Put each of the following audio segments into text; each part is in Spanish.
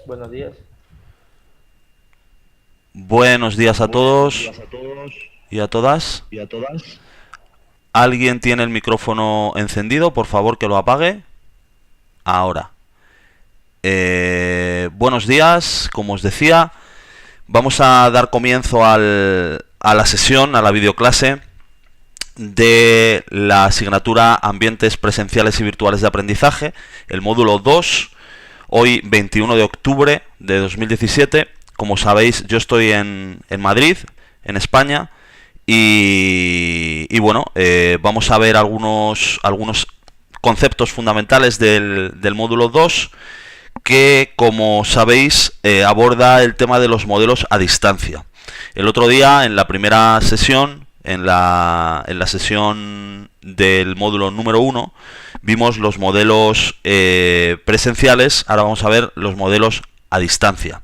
Buenos días. Buenos días a Buenos todos días a todos y a todas. y a todas. ¿Alguien tiene el micrófono encendido? Por favor, que lo apague. Ahora. Buenos días, como os decía, vamos a dar comienzo a la sesión, a la videoclase de la asignatura Ambientes Presenciales y Virtuales de Aprendizaje, el módulo 2, hoy 21 de octubre de 2017. Como sabéis, yo estoy en Madrid, en España, y bueno, vamos a ver algunos conceptos fundamentales del módulo 2, que, como sabéis, aborda el tema de los modelos a distancia. El otro día, en la primera sesión, en la sesión del módulo número 1, vimos los modelos presenciales. Ahora vamos a ver los modelos a distancia.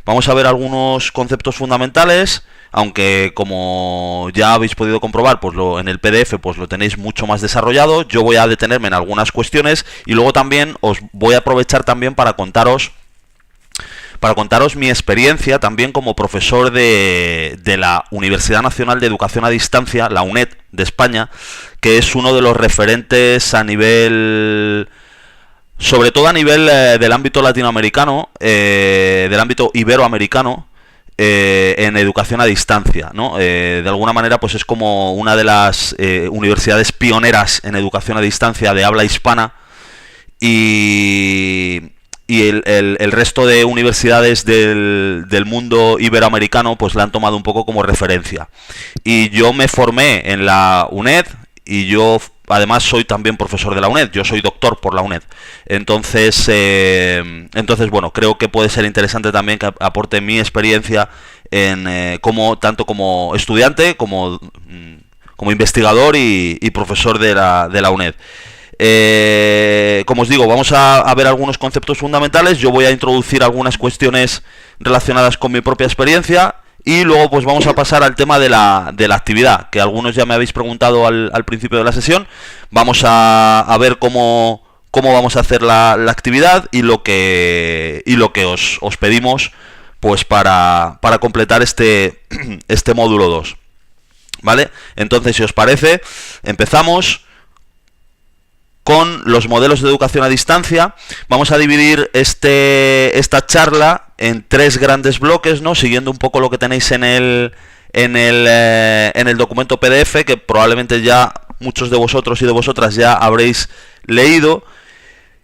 Vamos a ver algunos conceptos fundamentales, aunque como ya habéis podido comprobar, pues en el PDF pues lo tenéis mucho más desarrollado. Yo voy a detenerme en algunas cuestiones y luego también os voy a aprovechar también para contaros mi experiencia también como profesor de la Universidad Nacional de Educación a Distancia, la UNED de España, que es uno de los referentes a nivel, sobre todo a nivel del ámbito latinoamericano, del ámbito iberoamericano, en educación a distancia, ¿no? De alguna manera, pues es como una de las universidades pioneras en educación a distancia de habla hispana, y el resto de universidades del mundo iberoamericano pues la han tomado un poco como referencia. Y yo me formé en la UNED, y yo además soy también profesor de la UNED, yo soy doctor por la UNED. Entonces, bueno, creo que puede ser interesante también que aporte mi experiencia tanto como estudiante, como investigador y profesor de la UNED. Como os digo, vamos a ver algunos conceptos fundamentales. Yo voy a introducir algunas cuestiones relacionadas con mi propia experiencia, y luego pues vamos a pasar al tema de la actividad, que algunos ya me habéis preguntado al principio de la sesión. Vamos a ver cómo vamos a hacer la actividad y lo que os pedimos pues para completar este módulo 2. ¿Vale? Entonces, si os parece, empezamos con los modelos de educación a distancia. Vamos a dividir esta charla en 3 grandes bloques, ¿no? Siguiendo un poco lo que tenéis en el documento PDF, que probablemente ya muchos de vosotros y de vosotras ya habréis leído.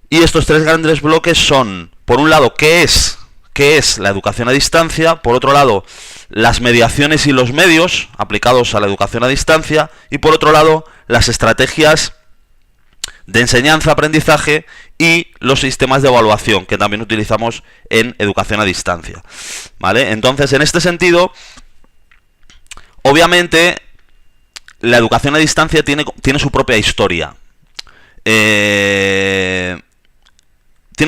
Y estos 3 grandes bloques son, por un lado, ¿qué es la educación a distancia? Por otro lado, las mediaciones y los medios aplicados a la educación a distancia. Y por otro lado, las estrategias de enseñanza-aprendizaje y los sistemas de evaluación que también utilizamos en educación a distancia. ¿Vale? Entonces, en este sentido, obviamente, la educación a distancia tiene su propia historia. Tiene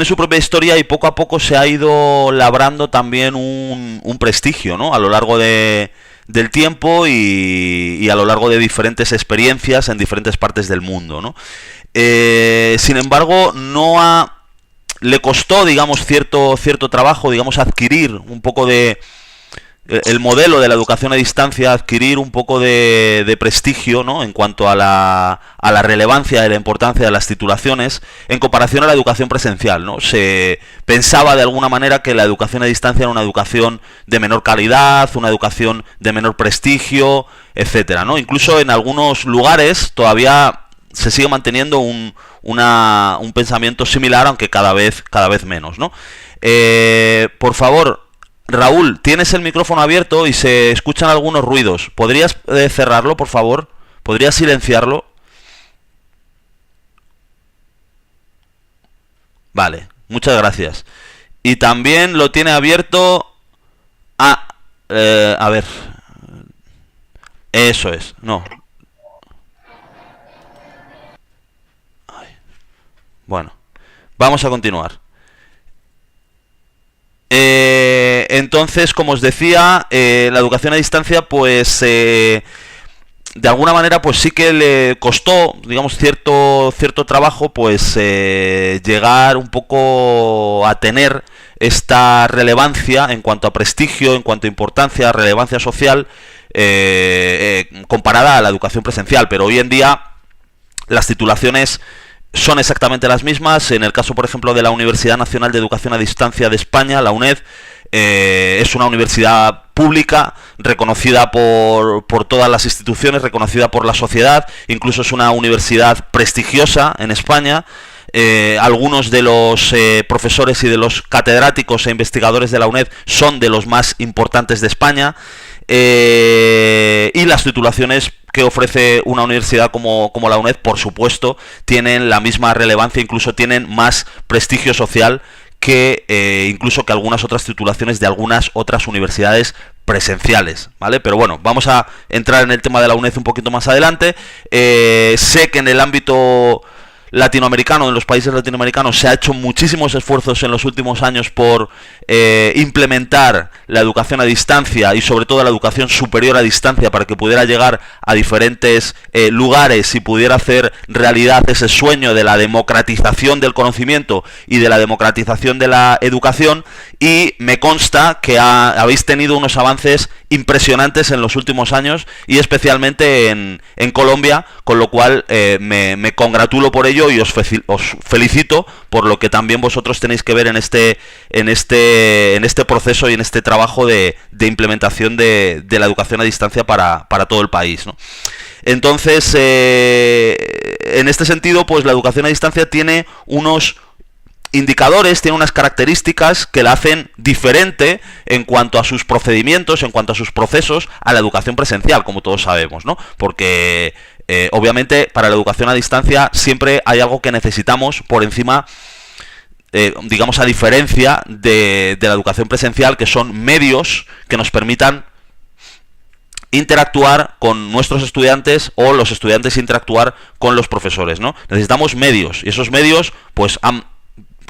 su propia historia, y poco a poco se ha ido labrando también un prestigio, ¿no? A lo largo del tiempo y a lo largo de diferentes experiencias en diferentes partes del mundo, ¿no? Sin embargo, le costó, digamos, cierto trabajo, digamos, adquirir un poco el modelo de la educación a distancia, adquirir un poco de prestigio, ¿no? En cuanto a la relevancia y la importancia de las titulaciones en comparación a la educación presencial, ¿no? Se pensaba de alguna manera que la educación a distancia era una educación de menor calidad, una educación de menor prestigio, etcétera, ¿no? Incluso en algunos lugares todavía se sigue manteniendo un pensamiento similar, aunque cada vez menos, ¿no? Por favor, Raúl, tienes el micrófono abierto y se escuchan algunos ruidos. ¿Podrías cerrarlo, por favor? ¿Podrías silenciarlo? Vale, muchas gracias. Y también lo tiene abierto... a ver... Eso es, no. Bueno, vamos a continuar. Entonces, como os decía, la educación a distancia, pues de alguna manera, pues sí que le costó, digamos, cierto trabajo, pues llegar un poco a tener esta relevancia en cuanto a prestigio, en cuanto a importancia, relevancia social, comparada a la educación presencial. Pero hoy en día las titulaciones son exactamente las mismas. En el caso, por ejemplo, de la Universidad Nacional de Educación a Distancia de España, la UNED, es una universidad pública, reconocida por todas las instituciones, reconocida por la sociedad, incluso es una universidad prestigiosa en España. Algunos de los profesores y de los catedráticos e investigadores de la UNED son de los más importantes de España, y las titulaciones que ofrece una universidad como la UNED, por supuesto, tienen la misma relevancia, incluso tienen más prestigio social que incluso que algunas otras titulaciones de algunas otras universidades presenciales, ¿vale? Pero bueno, vamos a entrar en el tema de la UNED un poquito más adelante. Sé que en el ámbito latinoamericano, en los países latinoamericanos, se ha hecho muchísimos esfuerzos en los últimos años por implementar la educación a distancia y sobre todo la educación superior a distancia para que pudiera llegar a diferentes lugares y pudiera hacer realidad ese sueño de la democratización del conocimiento y de la democratización de la educación, y me consta que habéis tenido unos avances impresionantes en los últimos años y especialmente en Colombia, con lo cual me congratulo por ello y os felicito por lo que también vosotros tenéis que ver en este proceso y en este trabajo de implementación de la educación a distancia para todo el país, ¿no? Entonces, en este sentido, pues la educación a distancia tiene unos indicadores, tiene unas características que la hacen diferente en cuanto a sus procedimientos, en cuanto a sus procesos, a la educación presencial, como todos sabemos, ¿no? Porque obviamente para la educación a distancia siempre hay algo que necesitamos por encima, digamos, a diferencia de la educación presencial, que son medios que nos permitan interactuar con nuestros estudiantes o los estudiantes interactuar con los profesores, ¿no? Necesitamos medios, y esos medios pues han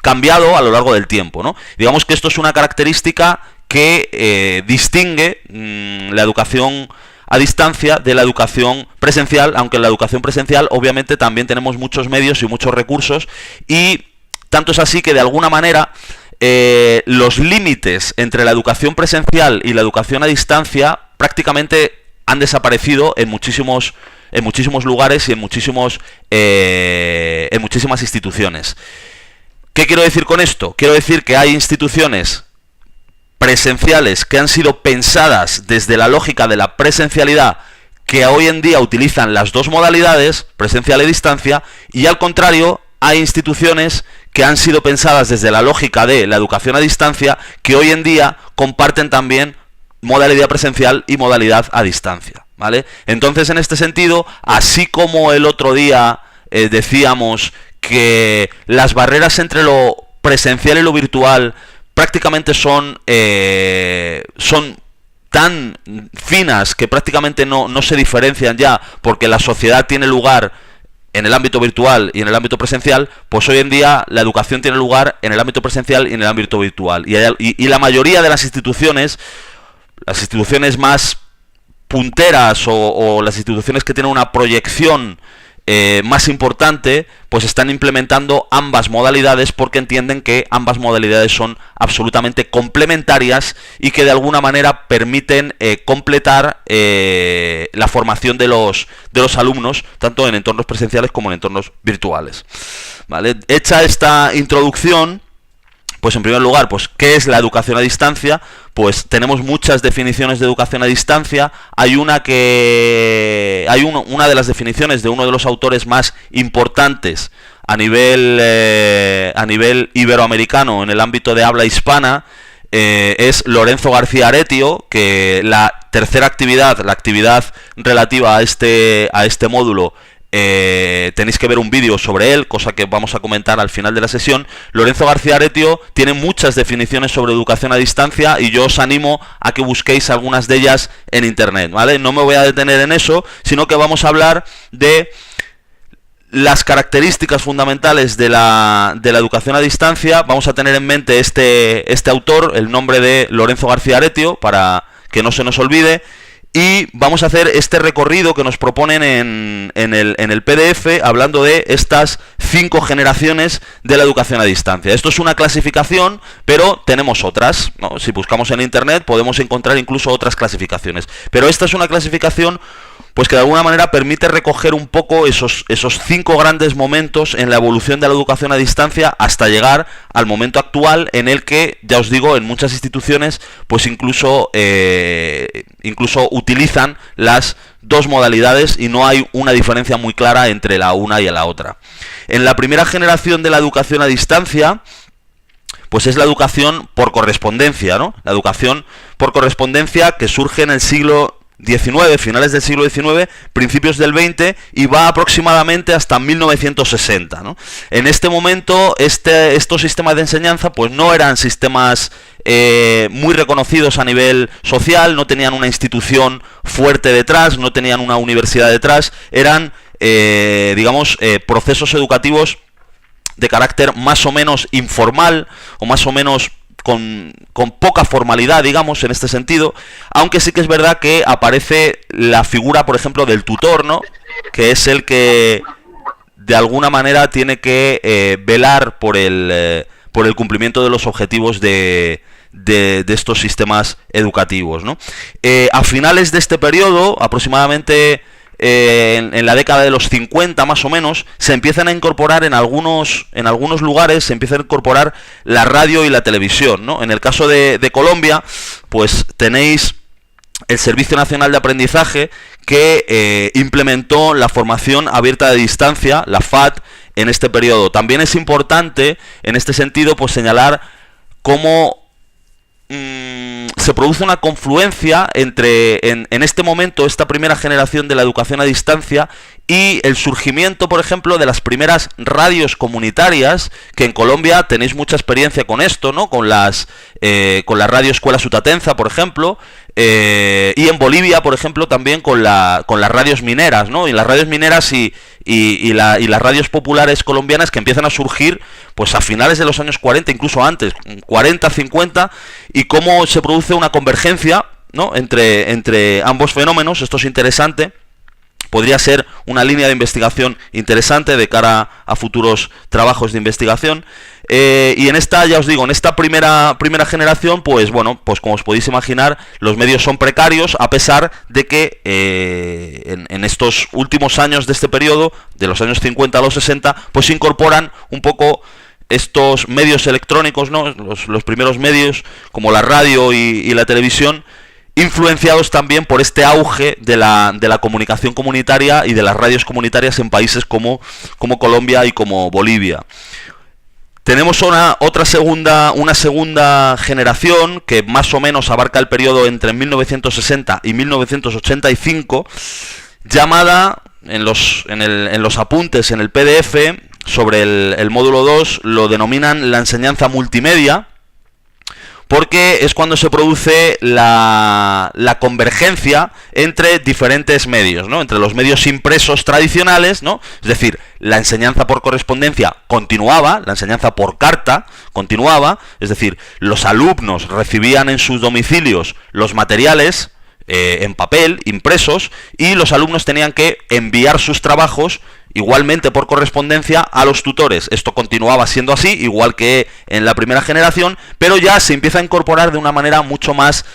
cambiado a lo largo del tiempo, ¿no? Digamos que esto es una característica que distingue la educación a distancia de la educación presencial, aunque en la educación presencial obviamente también tenemos muchos medios y muchos recursos, y tanto es así que de alguna manera los límites entre la educación presencial y la educación a distancia prácticamente han desaparecido en muchísimos lugares y en muchísimas instituciones. ¿Qué quiero decir con esto? Quiero decir que hay instituciones presenciales que han sido pensadas desde la lógica de la presencialidad, que hoy en día utilizan las dos modalidades, presencial y distancia, y al contrario, hay instituciones que han sido pensadas desde la lógica de la educación a distancia, que hoy en día comparten también modalidad presencial y modalidad a distancia, ¿vale? Entonces, en este sentido, así como el otro día decíamos que las barreras entre lo presencial y lo virtual prácticamente son tan finas que prácticamente no se diferencian ya, porque la sociedad tiene lugar en el ámbito virtual y en el ámbito presencial, pues hoy en día la educación tiene lugar en el ámbito presencial y en el ámbito virtual. Y la mayoría de las instituciones más punteras o las instituciones que tienen una proyección más importante, pues están implementando ambas modalidades porque entienden que ambas modalidades son absolutamente complementarias y que de alguna manera permiten completar la formación de los alumnos, tanto en entornos presenciales como en entornos virtuales, ¿vale? Hecha esta introducción, pues en primer lugar, pues ¿qué es la educación a distancia? Pues tenemos muchas definiciones de educación a distancia. Hay una de las definiciones de uno de los autores más importantes a nivel iberoamericano en el ámbito de habla hispana, es Lorenzo García Aretio, que la tercera actividad, la actividad relativa a este módulo, tenéis que ver un vídeo sobre él, cosa que vamos a comentar al final de la sesión. Lorenzo García Aretio tiene muchas definiciones sobre educación a distancia y yo os animo a que busquéis algunas de ellas en internet, ¿vale? No me voy a detener en eso, sino que vamos a hablar de las características fundamentales de la educación a distancia. Vamos a tener en mente este autor, el nombre de Lorenzo García Aretio, para que no se nos olvide. y vamos a hacer este recorrido que nos proponen en el PDF, hablando de estas 5 generaciones de la educación a distancia. Esto es una clasificación, pero tenemos otras, ¿no? Si buscamos en internet podemos encontrar incluso otras clasificaciones, pero esta es una clasificación pues que de alguna manera permite recoger un poco esos 5 grandes momentos en la evolución de la educación a distancia hasta llegar al momento actual, en el que, ya os digo, en muchas instituciones pues incluso utilizan las 2 modalidades y no hay una diferencia muy clara entre la una y la otra. En la primera generación de la educación a distancia, pues es la educación por correspondencia, ¿no? La educación por correspondencia que surge en el siglo XIX, finales del siglo XIX, principios del XX, y va aproximadamente hasta 1960, ¿no? En este momento, estos sistemas de enseñanza pues no eran sistemas muy reconocidos a nivel social, no tenían una institución fuerte detrás, no tenían una universidad detrás, eran, procesos educativos de carácter más o menos informal, o más o menos con poca formalidad, digamos, en este sentido, aunque sí que es verdad que aparece la figura, por ejemplo, del tutor, ¿no? Que es el que de alguna manera tiene que velar por el cumplimiento de los objetivos de estos sistemas educativos, ¿no? A finales de este periodo, aproximadamente en la década de los 50 más o menos, se empiezan a incorporar en algunos lugares, se empieza a incorporar la radio y la televisión, ¿no? En el caso de Colombia, pues tenéis el Servicio Nacional de Aprendizaje, que implementó la formación abierta de distancia, la FAD, en este periodo. También es importante, en este sentido, pues señalar cómo se produce una confluencia entre, en este momento, esta primera generación de la educación a distancia y el surgimiento, por ejemplo, de las primeras radios comunitarias, que en Colombia tenéis mucha experiencia con esto, ¿no? Con la Radio Escuela Sutatenza, por ejemplo, y en Bolivia, por ejemplo, también con las radios mineras, ¿no? Y las radios mineras y las radios populares colombianas, que empiezan a surgir pues a finales de los años 40, incluso antes, 40, 50, y cómo se produce una convergencia, ¿no? entre ambos fenómenos. Esto es interesante. Podría ser una línea de investigación interesante de cara a futuros trabajos de investigación. Y en esta, ya os digo, en esta primera generación, pues bueno, pues como os podéis imaginar, los medios son precarios, a pesar de que en estos últimos años de este periodo, de los años 50 a los 60, pues se incorporan un poco estos medios electrónicos, ¿no? Los primeros medios, como la radio y la televisión, influenciados también por este auge de la comunicación comunitaria y de las radios comunitarias en países como Colombia y como Bolivia. Tenemos una segunda generación que más o menos abarca el periodo entre 1960 y 1985, llamada, en los apuntes en el PDF sobre el módulo 2, lo denominan la enseñanza multimedia, porque es cuando se produce la convergencia entre diferentes medios, ¿no? Entre los medios impresos tradicionales, ¿no? Es decir, la enseñanza por correspondencia continuaba, la enseñanza por carta continuaba, es decir, los alumnos recibían en sus domicilios los materiales en papel, impresos, y los alumnos tenían que enviar sus trabajos igualmente por correspondencia a los tutores. Esto continuaba siendo así, igual que en la primera generación, pero ya se empieza a incorporar de una manera mucho más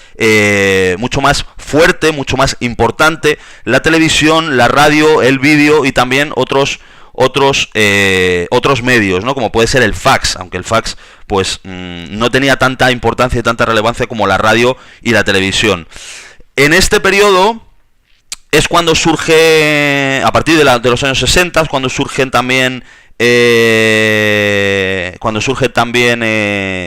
fuerte, mucho más importante, la televisión, la radio, el vídeo y también otros medios, ¿no? Como puede ser el fax, aunque el fax pues no tenía tanta importancia y tanta relevancia como la radio y la televisión. En este periodo es cuando surge, a partir de los años 60, cuando surgen también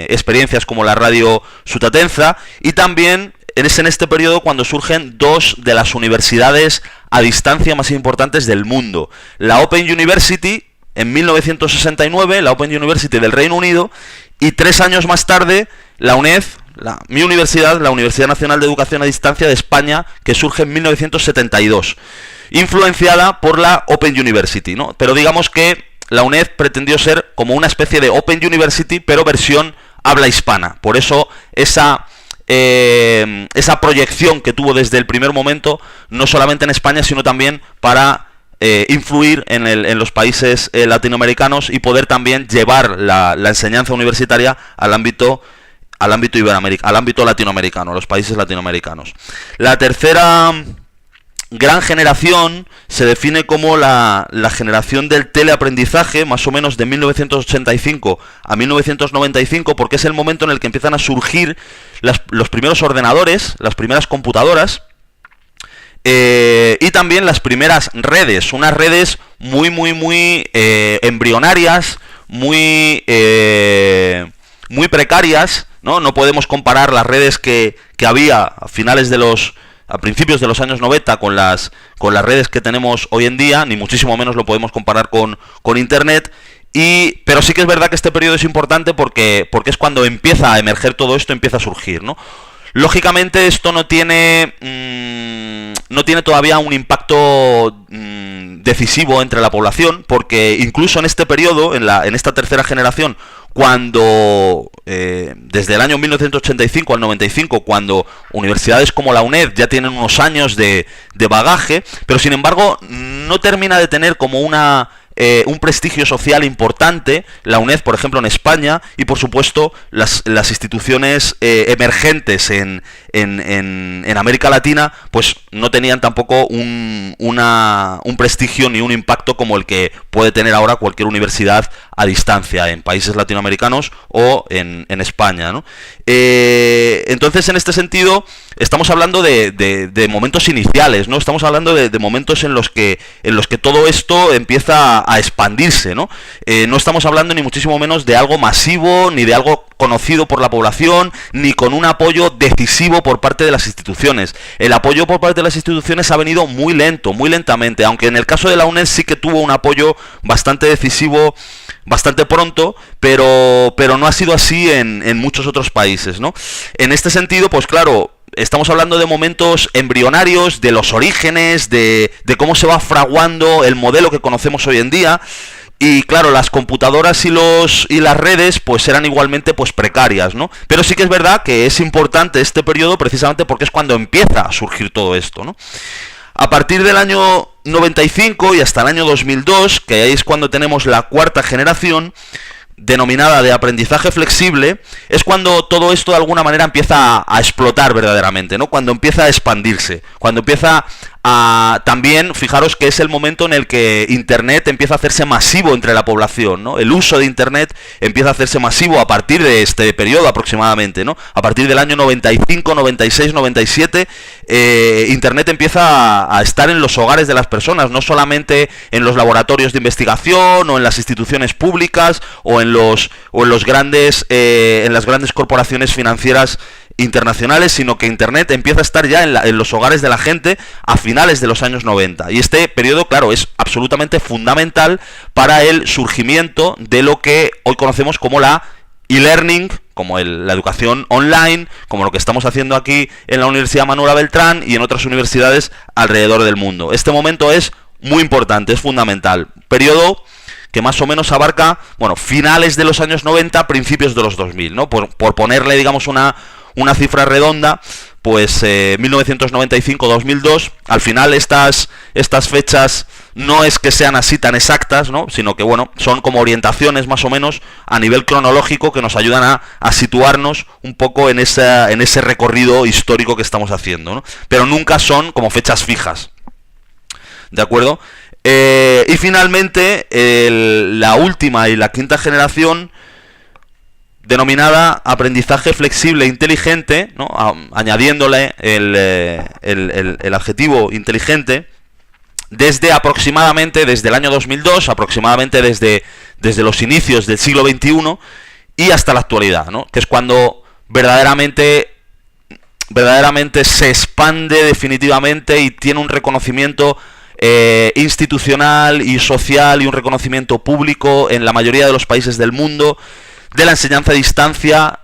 experiencias como la radio Sutatenza, y también es en este periodo cuando surgen 2 de las universidades a distancia más importantes del mundo. La Open University en 1969, la Open University del Reino Unido, y 3 años más tarde la UNED, mi universidad, la Universidad Nacional de Educación a Distancia de España, que surge en 1972, influenciada por la Open University, ¿no? Pero digamos que la UNED pretendió ser como una especie de Open University, pero versión habla hispana. Por eso esa esa proyección que tuvo desde el primer momento, no solamente en España, sino también para influir en los países latinoamericanos y poder también llevar la enseñanza universitaria al ámbito iberoamericano, al ámbito latinoamericano, a los países latinoamericanos. La tercera gran generación se define como la generación del teleaprendizaje, más o menos de 1985 a 1995, porque es el momento en el que empiezan a surgir los primeros ordenadores, las primeras computadoras, y también las primeras redes, unas redes muy embrionarias, muy precarias, ¿no? No podemos comparar las redes que había a principios de los años 90 con las redes que tenemos hoy en día, ni muchísimo menos lo podemos comparar con Internet. Pero sí que es verdad que este periodo es importante porque es cuando empieza a emerger todo esto, empieza a surgir, ¿no? Lógicamente esto no tiene todavía un impacto decisivo entre la población, porque incluso en este periodo, en esta tercera generación, cuando desde el año 1985 al 95, cuando universidades como la UNED ya tienen unos años de bagaje, pero sin embargo no termina de tener como un prestigio social importante, la UNED, por ejemplo, en España, y por supuesto las instituciones emergentes en América Latina, pues no tenían tampoco un prestigio ni un impacto como el que puede tener ahora cualquier universidad a distancia en países latinoamericanos o en España, ¿no? Entonces, en este sentido, estamos hablando de momentos iniciales, ¿no? Estamos hablando de momentos en los que todo esto empieza a expandirse, ¿no? No estamos hablando ni muchísimo menos de algo masivo, ni de algo conocido por la población, ni con un apoyo decisivo por parte de las instituciones. El apoyo por parte de las instituciones ha venido muy lentamente, aunque en el caso de la UNED sí que tuvo un apoyo bastante decisivo bastante pronto, pero no ha sido así en muchos otros países, ¿no? En este sentido, pues claro, estamos hablando de momentos embrionarios, de los orígenes, de cómo se va fraguando el modelo que conocemos hoy en día. Y claro, las computadoras y las redes pues eran igualmente pues precarias, ¿no? Pero sí que es verdad que es importante este periodo precisamente porque es cuando empieza a surgir todo esto, ¿no? A partir del año 95 y hasta el año 2002, que ahí es cuando tenemos la cuarta generación, denominada de aprendizaje flexible, es cuando todo esto de alguna manera empieza a explotar verdaderamente, ¿no? Cuando empieza a expandirse, cuando empieza también, fijaros que es el momento en el que Internet empieza a hacerse masivo entre la población, ¿no? El uso de Internet empieza a hacerse masivo a partir de este periodo aproximadamente, ¿no? A partir del año 95, 96, 97, Internet empieza a estar en los hogares de las personas, no solamente en los laboratorios de investigación o en las instituciones públicas o en las grandes corporaciones financieras internacionales, sino que Internet empieza a estar ya en los hogares de la gente a finales de los años 90. Y este periodo, claro, es absolutamente fundamental para el surgimiento de lo que hoy conocemos como la e-learning, como la educación online, como lo que estamos haciendo aquí en la Universidad Manuela Beltrán y en otras universidades alrededor del mundo. Este momento es muy importante, es fundamental. Periodo que más o menos abarca, bueno, finales de los años 90, principios de los 2000, ¿no? Por ponerle, digamos, una cifra redonda, pues 1995-2002, al final estas fechas no es que sean así tan exactas, ¿no? Sino que, bueno, son como orientaciones más o menos a nivel cronológico que nos ayudan a situarnos un poco en ese recorrido histórico que estamos haciendo, ¿no? Pero nunca son como fechas fijas, ¿de acuerdo? Y finalmente, la última y la quinta generación, denominada aprendizaje flexible inteligente, ¿no? Añadiéndole el adjetivo inteligente, desde el año 2002, aproximadamente desde los inicios del siglo XXI y hasta la actualidad, ¿no? Que es cuando verdaderamente se expande definitivamente y tiene un reconocimiento institucional y social y un reconocimiento público en la mayoría de los países del mundo de la enseñanza a distancia,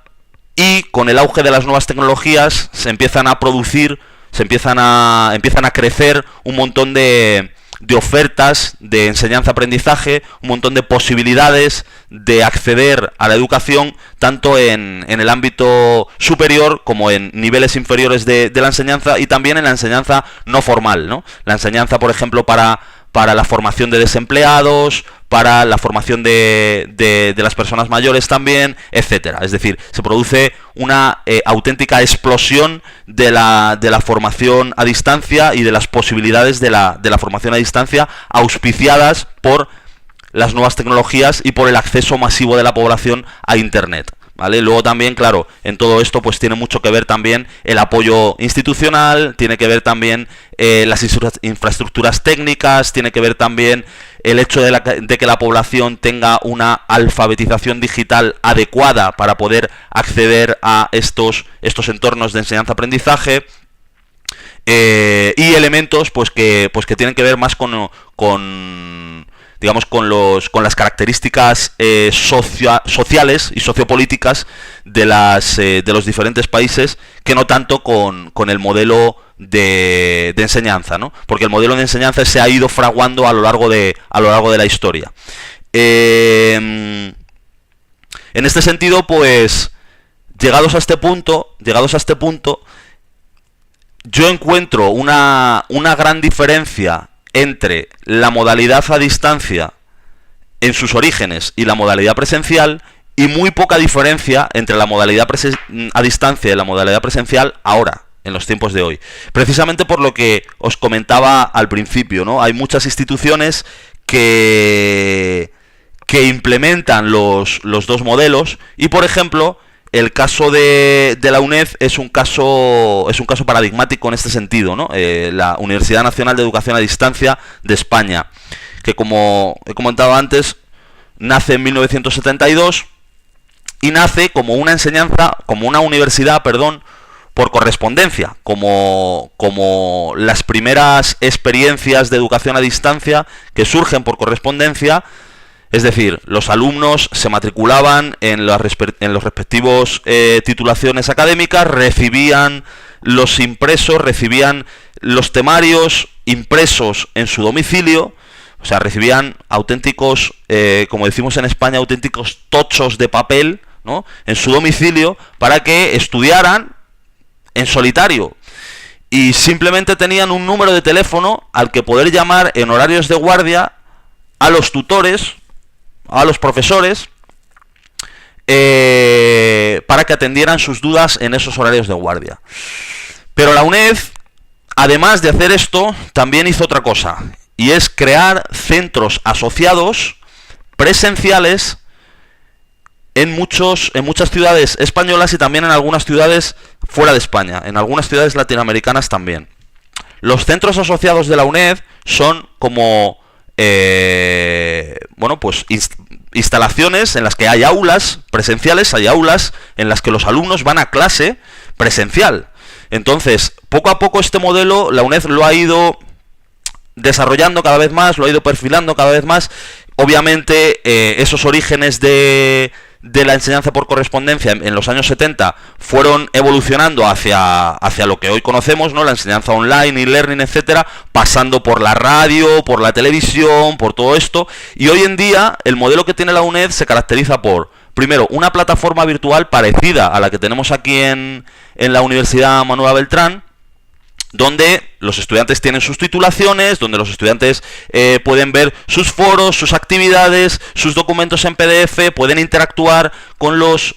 y con el auge de las nuevas tecnologías se empiezan a producir, empiezan a crecer un montón de de ofertas de enseñanza-aprendizaje, un montón de posibilidades de acceder a la educación, tanto en el ámbito superior como en niveles inferiores de la enseñanza, y también en la enseñanza no formal, ¿no? La enseñanza, por ejemplo, para la formación de desempleados, para la formación de las personas mayores también, etcétera. Es decir, se produce una auténtica explosión de la formación a distancia y de las posibilidades de la formación a distancia, auspiciadas por las nuevas tecnologías y por el acceso masivo de la población a Internet. ¿Vale? Luego también, claro, en todo esto pues tiene mucho que ver también el apoyo institucional, tiene que ver también las infraestructuras técnicas, tiene que ver también el hecho de que la población tenga una alfabetización digital adecuada para poder acceder a estos entornos de enseñanza-aprendizaje, y elementos pues que tienen que ver más digamos, con las características sociales y sociopolíticas de los diferentes países, que no tanto con el modelo de enseñanza, ¿no? Porque el modelo de enseñanza se ha ido fraguando a lo largo de la historia. En este sentido, pues, llegados a este punto, yo encuentro una gran diferencia entre la modalidad a distancia en sus orígenes y la modalidad presencial, y muy poca diferencia entre la modalidad a distancia y la modalidad presencial ahora, en los tiempos de hoy. Precisamente por lo que os comentaba al principio, ¿no? Hay muchas instituciones que implementan los dos modelos, y por ejemplo, el caso de la UNED es un caso paradigmático en este sentido, ¿no? La Universidad Nacional de Educación a Distancia de España, que, como he comentado antes, nace en 1972 y nace como una universidad, por correspondencia, como las primeras experiencias de educación a distancia que surgen por correspondencia. Es decir, los alumnos se matriculaban en los respectivos titulaciones académicas, recibían los temarios impresos en su domicilio, o sea, recibían auténticos, como decimos en España, auténticos tochos de papel, ¿no?, en su domicilio, para que estudiaran en solitario. Y simplemente tenían un número de teléfono al que poder llamar en horarios de guardia a los tutores, a los profesores, para que atendieran sus dudas en esos horarios de guardia. Pero la UNED, además de hacer esto, también hizo otra cosa, y es crear centros asociados presenciales en muchas ciudades españolas, y también en algunas ciudades fuera de España, en algunas ciudades latinoamericanas también. Los centros asociados de la UNED son como instalaciones en las que hay aulas presenciales, hay aulas en las que los alumnos van a clase presencial. Entonces, poco a poco este modelo la UNED lo ha ido desarrollando cada vez más, lo ha ido perfilando cada vez más. Obviamente, esos orígenes de la enseñanza por correspondencia en los años 70 fueron evolucionando hacia lo que hoy conocemos, ¿no? La enseñanza online, e-learning, etcétera, pasando por la radio, por la televisión, por todo esto. Y hoy en día el modelo que tiene la UNED se caracteriza por, primero, una plataforma virtual parecida a la que tenemos aquí en la Universidad Manuela Beltrán, donde los estudiantes tienen sus titulaciones, donde los estudiantes pueden ver sus foros, sus actividades, sus documentos en PDF, pueden interactuar con los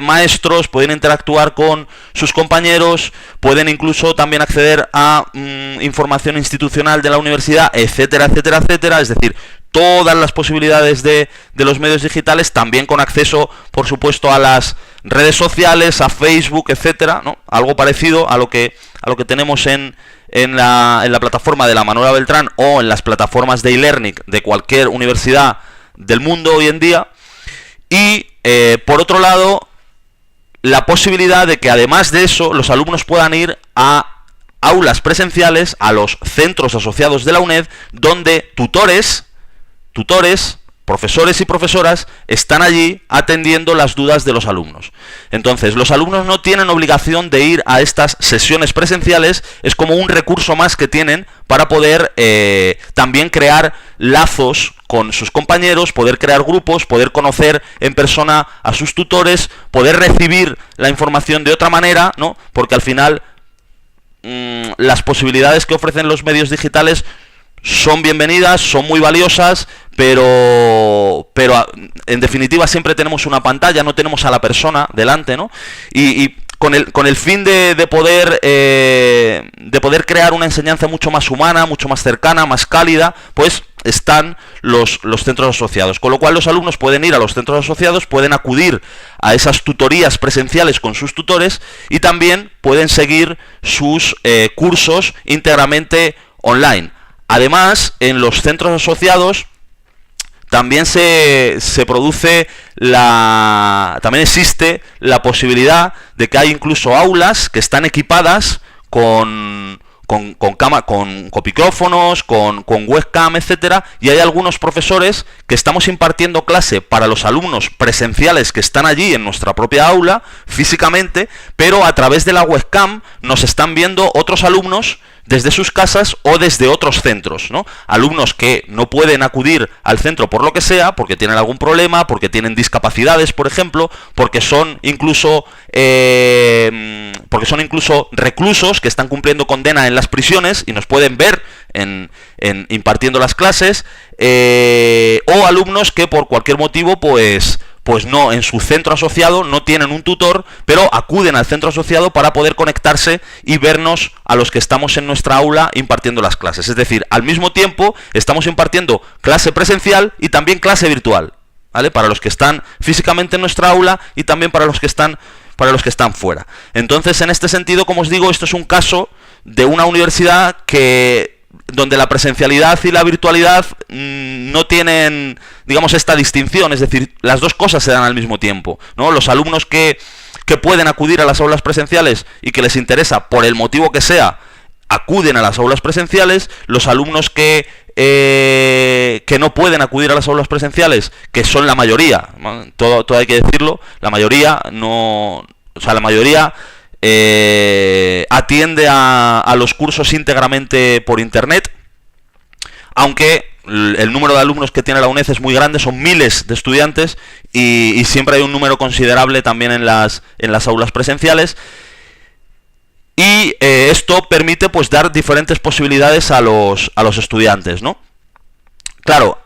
maestros, pueden interactuar con sus compañeros, pueden incluso también acceder a información institucional de la universidad, etcétera, etcétera, etcétera. Es decir, todas las posibilidades de los medios digitales, también con acceso, por supuesto, a las redes sociales, a Facebook, etcétera, ¿no? Algo parecido a lo que tenemos en la plataforma de la Manuela Beltrán, o en las plataformas de e-learning de cualquier universidad del mundo hoy en día. Y por otro lado, la posibilidad de que, además de eso, los alumnos puedan ir a aulas presenciales, a los centros asociados de la UNED, donde tutores profesores y profesoras están allí atendiendo las dudas de los alumnos. Entonces, los alumnos no tienen obligación de ir a estas sesiones presenciales, es como un recurso más que tienen para poder también crear lazos con sus compañeros, poder crear grupos, poder conocer en persona a sus tutores, poder recibir la información de otra manera, ¿no? Porque al final las posibilidades que ofrecen los medios digitales son bienvenidas, son muy valiosas, pero en definitiva siempre tenemos una pantalla, no tenemos a la persona delante, ¿no? Y con el fin de poder crear una enseñanza mucho más humana, mucho más cercana, más cálida, pues están los centros asociados, con lo cual los alumnos pueden ir a los centros asociados, pueden acudir a esas tutorías presenciales con sus tutores y también pueden seguir sus cursos íntegramente online. Además, en los centros asociados también también existe la posibilidad de que hay incluso aulas que están equipadas con micrófonos, con webcam, etcétera, y hay algunos profesores que estamos impartiendo clase para los alumnos presenciales que están allí en nuestra propia aula, físicamente, pero a través de la webcam nos están viendo otros alumnos desde sus casas o desde otros centros, ¿no? Alumnos que no pueden acudir al centro por lo que sea, porque tienen algún problema, porque tienen discapacidades, por ejemplo, porque son incluso reclusos que están cumpliendo condena en las prisiones y nos pueden ver en impartiendo las clases, o alumnos que por cualquier motivo pues no, en su centro asociado no tienen un tutor, pero acuden al centro asociado para poder conectarse y vernos a los que estamos en nuestra aula impartiendo las clases. Es decir, al mismo tiempo estamos impartiendo clase presencial y también clase virtual, ¿vale? Para los que están físicamente en nuestra aula y también para los que están fuera. Entonces, en este sentido, como os digo, esto es un caso de una universidad donde la presencialidad y la virtualidad no tienen, digamos, esta distinción, es decir, las dos cosas se dan al mismo tiempo, ¿no? Los alumnos que pueden acudir a las aulas presenciales y que les interesa, por el motivo que sea, acuden a las aulas presenciales. Los alumnos que no pueden acudir a las aulas presenciales, que son la mayoría, ¿no? Todo hay que decirlo, la mayoría atiende a los cursos íntegramente por internet, aunque el número de alumnos que tiene la UNED es muy grande, son miles de estudiantes y siempre hay un número considerable también en las aulas presenciales. Y esto permite pues dar diferentes posibilidades a los estudiantes, ¿no? Claro,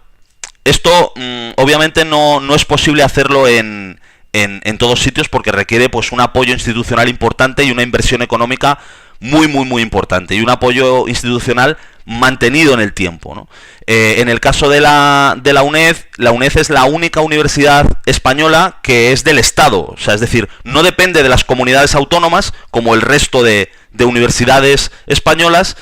esto obviamente no es posible hacerlo en todos sitios porque requiere pues un apoyo institucional importante y una inversión económica muy importante y un apoyo institucional mantenido en el tiempo, ¿no? En el caso de la UNED es la única universidad española que es del Estado, o sea, es decir, no depende de las comunidades autónomas como el resto de universidades españolas.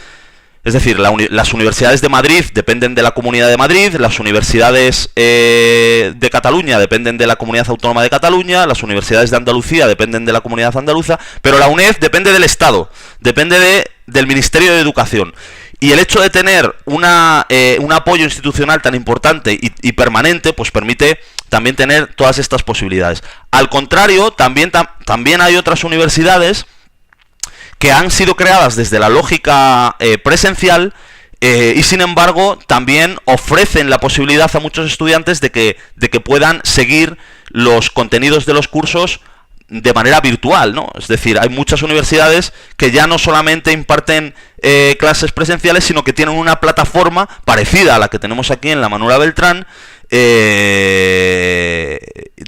Es decir, las universidades de Madrid dependen de la Comunidad de Madrid, las universidades de Cataluña dependen de la Comunidad Autónoma de Cataluña, las universidades de Andalucía dependen de la Comunidad Andaluza, pero la UNED depende del Estado, depende del Ministerio de Educación. Y el hecho de tener un apoyo institucional tan importante y permanente, pues permite también tener todas estas posibilidades. Al contrario, también hay otras universidades que han sido creadas desde la lógica presencial y sin embargo también ofrecen la posibilidad a muchos estudiantes de que puedan seguir los contenidos de los cursos de manera virtual, ¿no? Es decir, hay muchas universidades que ya no solamente imparten clases presenciales, sino que tienen una plataforma parecida a la que tenemos aquí en la Manuela Beltrán,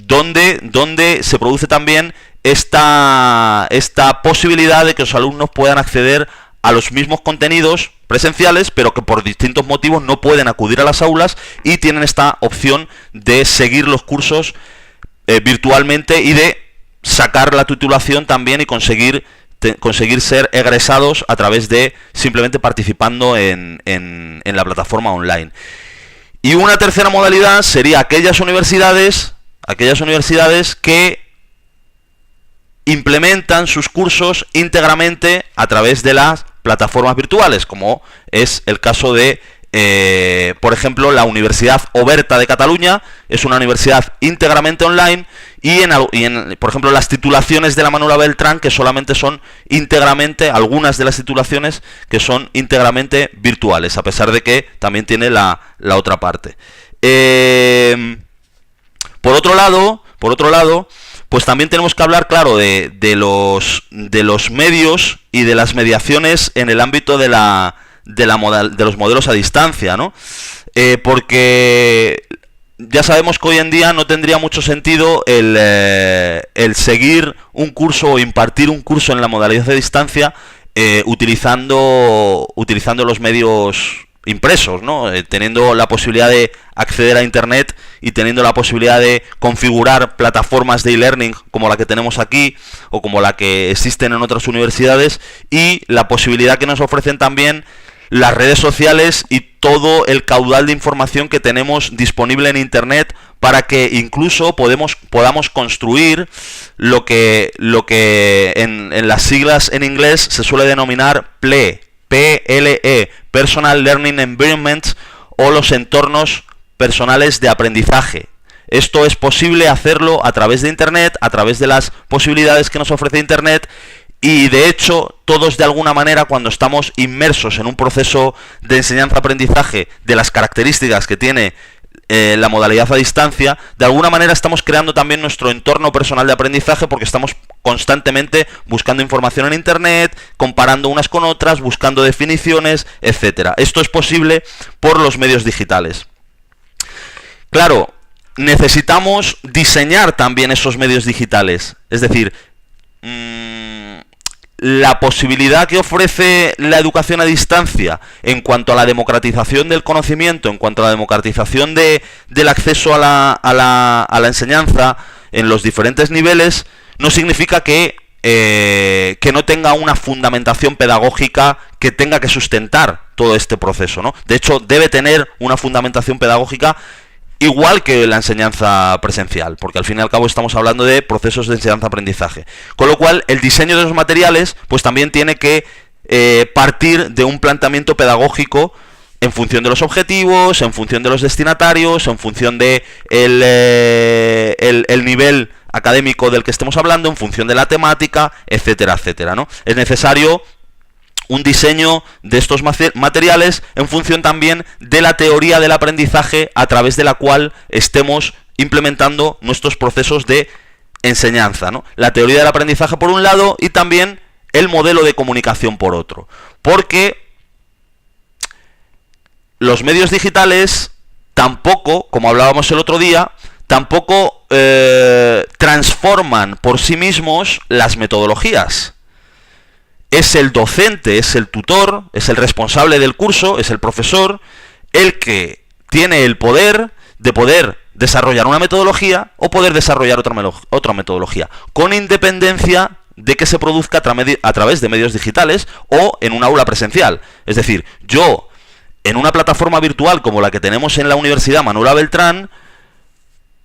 donde se produce también esta posibilidad de que los alumnos puedan acceder a los mismos contenidos presenciales, pero que por distintos motivos no pueden acudir a las aulas y tienen esta opción de seguir los cursos virtualmente y de sacar la titulación también y conseguir ser egresados a través de simplemente participando en la plataforma online. Y una tercera modalidad sería aquellas universidades que implementan sus cursos íntegramente a través de las plataformas virtuales, como es el caso de por ejemplo, la Universidad Oberta de Cataluña es una universidad íntegramente online y por ejemplo, las titulaciones de la Manuela Beltrán, que solamente son íntegramente, algunas de las titulaciones que son íntegramente virtuales, a pesar de que también tiene la otra parte. Por otro lado, pues también tenemos que hablar, claro, de los medios y de las mediaciones en el ámbito de los modelos a distancia, ¿no? Porque ya sabemos que hoy en día no tendría mucho sentido el seguir un curso o impartir un curso en la modalidad de distancia utilizando los medios impresos, ¿no? Teniendo la posibilidad de acceder a internet y teniendo la posibilidad de configurar plataformas de e-learning como la que tenemos aquí o como la que existen en otras universidades, y la posibilidad que nos ofrecen también las redes sociales y todo el caudal de información que tenemos disponible en internet, para que incluso podamos construir lo que en las siglas en inglés se suele denominar PLE, Personal Learning Environments, o los entornos personales de aprendizaje. Esto es posible hacerlo a través de internet, a través de las posibilidades que nos ofrece internet. Y de hecho, todos de alguna manera, cuando estamos inmersos en un proceso de enseñanza-aprendizaje de las características que tiene la modalidad a distancia, de alguna manera estamos creando también nuestro entorno personal de aprendizaje, porque estamos constantemente buscando información en internet, comparando unas con otras, buscando definiciones, etcétera. Esto es posible por los medios digitales. Claro, necesitamos diseñar también esos medios digitales, es decir, la posibilidad que ofrece la educación a distancia en cuanto a la democratización del conocimiento, en cuanto a la democratización del acceso a la enseñanza en los diferentes niveles, no significa que no tenga una fundamentación pedagógica que tenga que sustentar todo este proceso, ¿no? De hecho, debe tener una fundamentación pedagógica igual que la enseñanza presencial, porque al fin y al cabo estamos hablando de procesos de enseñanza-aprendizaje. Con lo cual, el diseño de los materiales pues también tiene que partir de un planteamiento pedagógico en función de los objetivos, en función de los destinatarios, en función de el nivel académico del que estemos hablando, en función de la temática, etcétera, etcétera, ¿no? Es necesario un diseño de estos materiales en función también de la teoría del aprendizaje a través de la cual estemos implementando nuestros procesos de enseñanza, ¿no? La teoría del aprendizaje por un lado y también el modelo de comunicación por otro. Porque los medios digitales tampoco, como hablábamos el otro día, tampoco transforman por sí mismos las metodologías. Es el docente, es el tutor, es el responsable del curso, es el profesor, el que tiene el poder de poder desarrollar una metodología o poder desarrollar otra metodología, con independencia de que se produzca a través de medios digitales o en un aula presencial. Es decir, yo, en una plataforma virtual como la que tenemos en la Universidad Manuela Beltrán,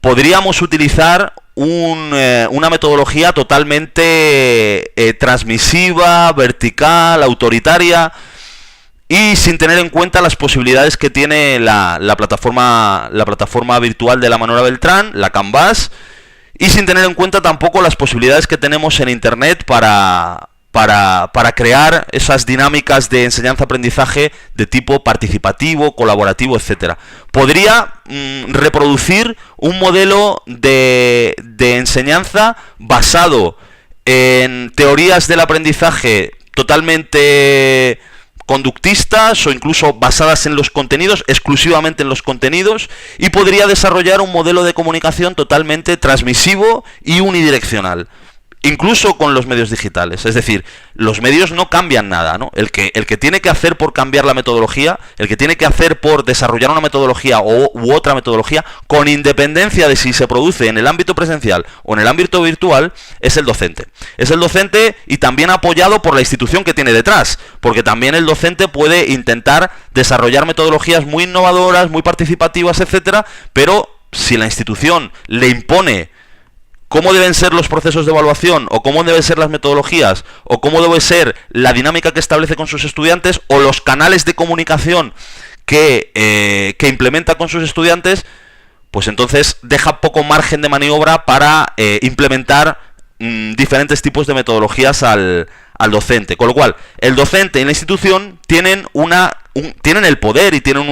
podríamos utilizar una metodología totalmente transmisiva, vertical, autoritaria, y sin tener en cuenta las posibilidades que tiene la plataforma virtual de la Manuela Beltrán, la Canvas, y sin tener en cuenta tampoco las posibilidades que tenemos en internet para crear esas dinámicas de enseñanza-aprendizaje de tipo participativo, colaborativo, etcétera. Podría reproducir un modelo de enseñanza basado en teorías del aprendizaje totalmente conductistas o incluso basadas en los contenidos, exclusivamente en los contenidos, y podría desarrollar un modelo de comunicación totalmente transmisivo y unidireccional. Incluso con los medios digitales. Es decir, los medios no cambian nada, ¿no? El que tiene que hacer por cambiar la metodología, el que tiene que hacer por desarrollar una metodología u otra metodología, con independencia de si se produce en el ámbito presencial o en el ámbito virtual, es el docente. Es el docente, y también apoyado por la institución que tiene detrás, porque también el docente puede intentar desarrollar metodologías muy innovadoras, muy participativas, etcétera, pero si la institución le impone cómo deben ser los procesos de evaluación, o cómo deben ser las metodologías, o cómo debe ser la dinámica que establece con sus estudiantes, o los canales de comunicación que implementa con sus estudiantes, pues entonces deja poco margen de maniobra para implementar diferentes tipos de metodologías al docente. Con lo cual, el docente y la institución tienen tienen el poder y tienen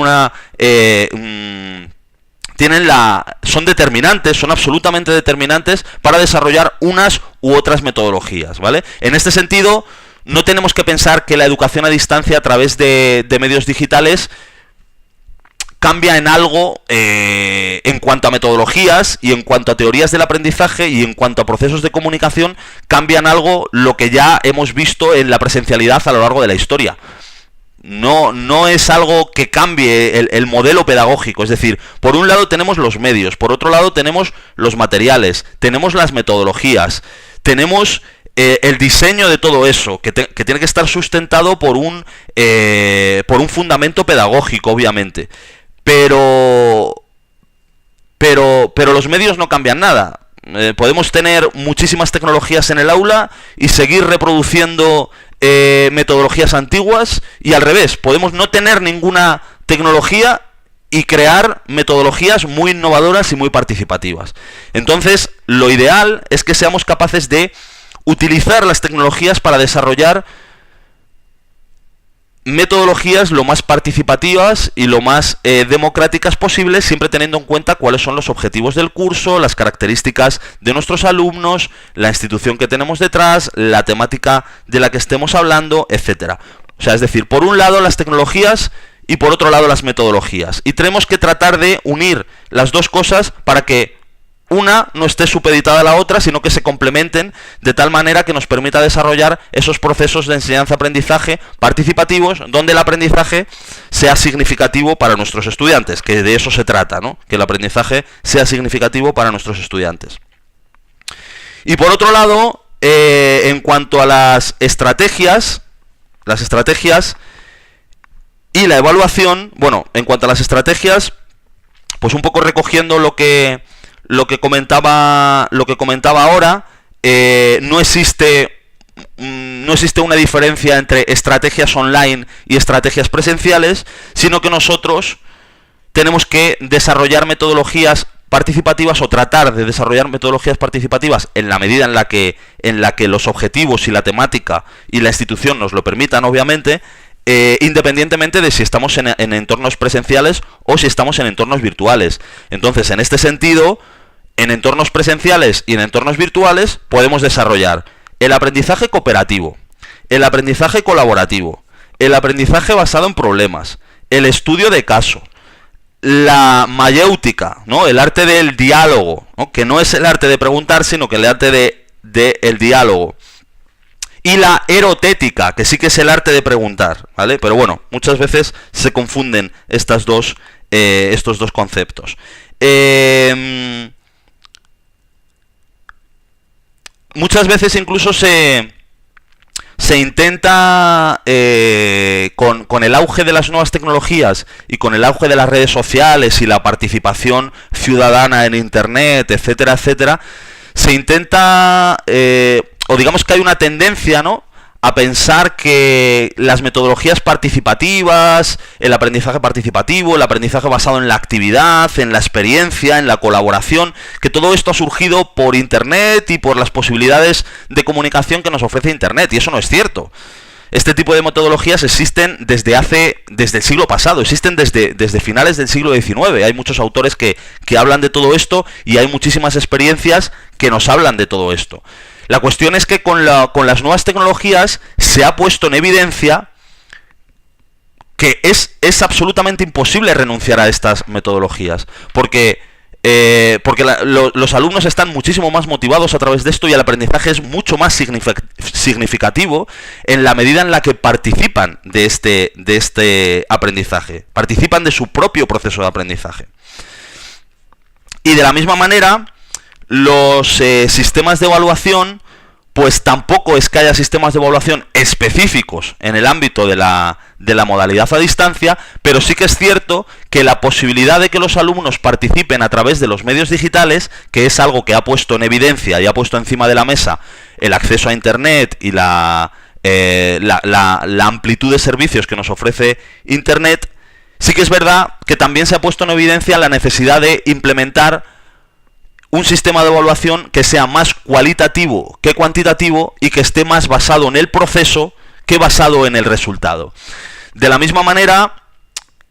son determinantes, son absolutamente determinantes para desarrollar unas u otras metodologías, ¿vale? En este sentido, no tenemos que pensar que la educación a distancia a través de medios digitales cambia en algo en cuanto a metodologías y en cuanto a teorías del aprendizaje y en cuanto a procesos de comunicación, cambian algo lo que ya hemos visto en la presencialidad a lo largo de la historia. No es algo que cambie el modelo pedagógico, es decir, por un lado tenemos los medios, por otro lado tenemos los materiales, tenemos las metodologías, tenemos el diseño de todo eso, que tiene que estar sustentado por un fundamento pedagógico, obviamente. Pero los medios no cambian nada. Podemos tener muchísimas tecnologías en el aula y seguir reproduciendo metodologías antiguas, y al revés, podemos no tener ninguna tecnología y crear metodologías muy innovadoras y muy participativas. Entonces, lo ideal es que seamos capaces de utilizar las tecnologías para desarrollar metodologías lo más participativas y lo más democráticas posibles, siempre teniendo en cuenta cuáles son los objetivos del curso, las características de nuestros alumnos, la institución que tenemos detrás, la temática de la que estemos hablando, etcétera. O sea, es decir, por un lado las tecnologías y por otro lado las metodologías. Y tenemos que tratar de unir las dos cosas para que una no esté supeditada a la otra, sino que se complementen de tal manera que nos permita desarrollar esos procesos de enseñanza-aprendizaje participativos, donde el aprendizaje sea significativo para nuestros estudiantes, que de eso se trata, ¿no? Que el aprendizaje sea significativo para nuestros estudiantes. Y por otro lado, en cuanto a las estrategias y la evaluación, bueno, en cuanto a las estrategias, pues un poco recogiendo lo que comentaba ahora, no existe una diferencia entre estrategias online y estrategias presenciales, sino que nosotros tenemos que desarrollar metodologías participativas o tratar de desarrollar metodologías participativas en la medida en la que los objetivos y la temática y la institución nos lo permitan, obviamente, independientemente de si estamos en entornos presenciales o si estamos en entornos virtuales. Entonces, en este sentido, en entornos presenciales y en entornos virtuales podemos desarrollar el aprendizaje cooperativo, el aprendizaje colaborativo, el aprendizaje basado en problemas, el estudio de caso, la mayéutica, ¿no? El arte del diálogo, ¿no? Que no es el arte de preguntar, sino que el arte del diálogo. Y la erotética, que sí que es el arte de preguntar, ¿vale? Pero bueno, muchas veces se confunden estos dos conceptos. Muchas veces incluso se intenta, con el auge de las nuevas tecnologías y con el auge de las redes sociales y la participación ciudadana en Internet, etcétera, etcétera, se intenta, o digamos que hay una tendencia, ¿no?, a pensar que las metodologías participativas, el aprendizaje participativo, el aprendizaje basado en la actividad, en la experiencia, en la colaboración, que todo esto ha surgido por Internet y por las posibilidades de comunicación que nos ofrece Internet, y eso no es cierto. Este tipo de metodologías existen desde el siglo pasado, existen desde finales del siglo XIX. Hay muchos autores que hablan de todo esto y hay muchísimas experiencias que nos hablan de todo esto. La cuestión es que con las nuevas tecnologías se ha puesto en evidencia que es absolutamente imposible renunciar a estas metodologías, porque los alumnos están muchísimo más motivados a través de esto y el aprendizaje es mucho más significativo en la medida en la que participan de este aprendizaje, participan de su propio proceso de aprendizaje. Y de la misma manera, los sistemas de evaluación, pues tampoco es que haya sistemas de evaluación específicos en el ámbito de la modalidad a distancia, pero sí que es cierto que la posibilidad de que los alumnos participen a través de los medios digitales, que es algo que ha puesto en evidencia y ha puesto encima de la mesa el acceso a Internet y la amplitud de servicios que nos ofrece Internet, Sí que es verdad que también se ha puesto en evidencia la necesidad de implementar un sistema de evaluación que sea más cualitativo que cuantitativo y que esté más basado en el proceso que basado en el resultado. De la misma manera,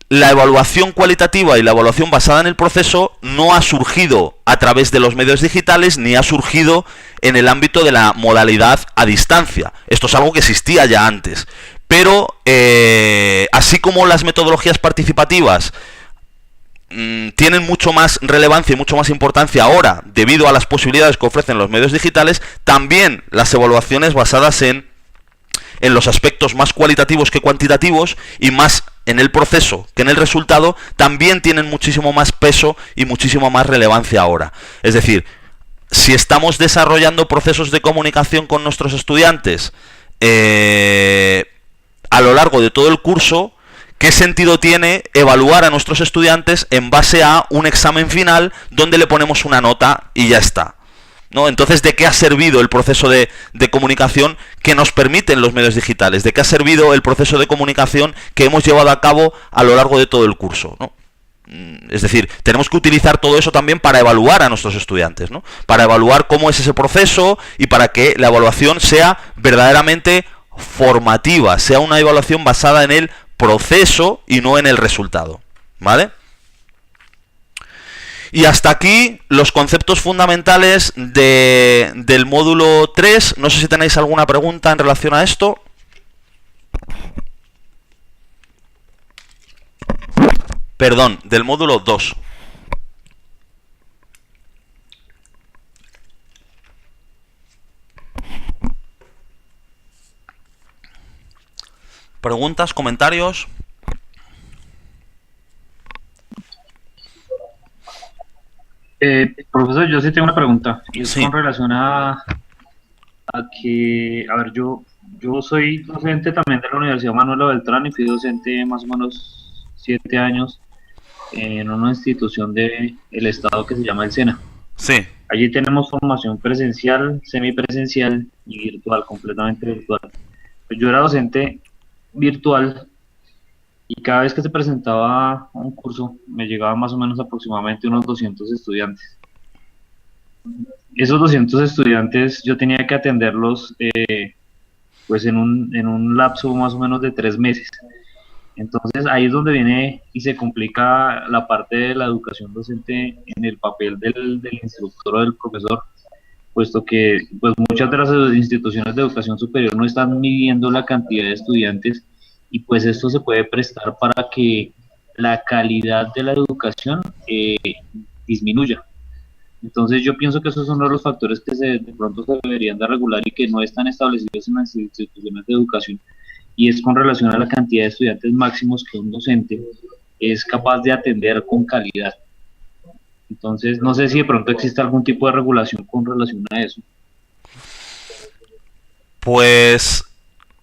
la evaluación cualitativa y la evaluación basada en el proceso no ha surgido a través de los medios digitales ni ha surgido en el ámbito de la modalidad a distancia. Esto es algo que existía ya antes. Pero, así como las metodologías participativas tienen mucho más relevancia y mucho más importancia ahora debido a las posibilidades que ofrecen los medios digitales, también las evaluaciones basadas en los aspectos más cualitativos que cuantitativos y más en el proceso que en el resultado también tienen muchísimo más peso y muchísimo más relevancia ahora. Es decir, si estamos desarrollando procesos de comunicación con nuestros estudiantes a lo largo de todo el curso, ¿qué sentido tiene evaluar a nuestros estudiantes en base a un examen final donde le ponemos una nota y ya está? ¿No? Entonces, ¿de qué ha servido el proceso de comunicación que nos permiten los medios digitales? ¿De qué ha servido el proceso de comunicación que hemos llevado a cabo a lo largo de todo el curso? ¿No? Es decir, tenemos que utilizar todo eso también para evaluar a nuestros estudiantes, ¿no? Para evaluar cómo es ese proceso y para que la evaluación sea verdaderamente formativa, sea una evaluación basada en el proceso y no en el resultado, ¿vale? Y hasta aquí los conceptos fundamentales del módulo 3. No sé si tenéis alguna pregunta en relación a esto. Perdón, del módulo 2. ¿Preguntas, comentarios? Profesor, yo sí tengo una pregunta, y es Sí. con relación a que, a ver, yo soy docente también de la Universidad Manuela Beltrán y fui docente más o menos 7 años en una institución del Estado que se llama el SENA. Sí. Allí tenemos formación presencial, semipresencial y virtual, completamente virtual. Pues yo era docente virtual y cada vez que se presentaba un curso me llegaba más o menos aproximadamente unos 200 estudiantes. Esos 200 estudiantes yo tenía que atenderlos pues en un lapso más o menos de 3 meses. Entonces ahí es donde viene y se complica la parte de la educación docente en el papel del instructor o del profesor, puesto que pues muchas de las instituciones de educación superior no están midiendo la cantidad de estudiantes y pues esto se puede prestar para que la calidad de la educación disminuya. Entonces yo pienso que esos son uno de los factores que de pronto se deberían de regular y que no están establecidos en las instituciones de educación, y es con relación a la cantidad de estudiantes máximos que un docente es capaz de atender con calidad. Entonces no sé si de pronto existe algún tipo de regulación con relación a eso. Pues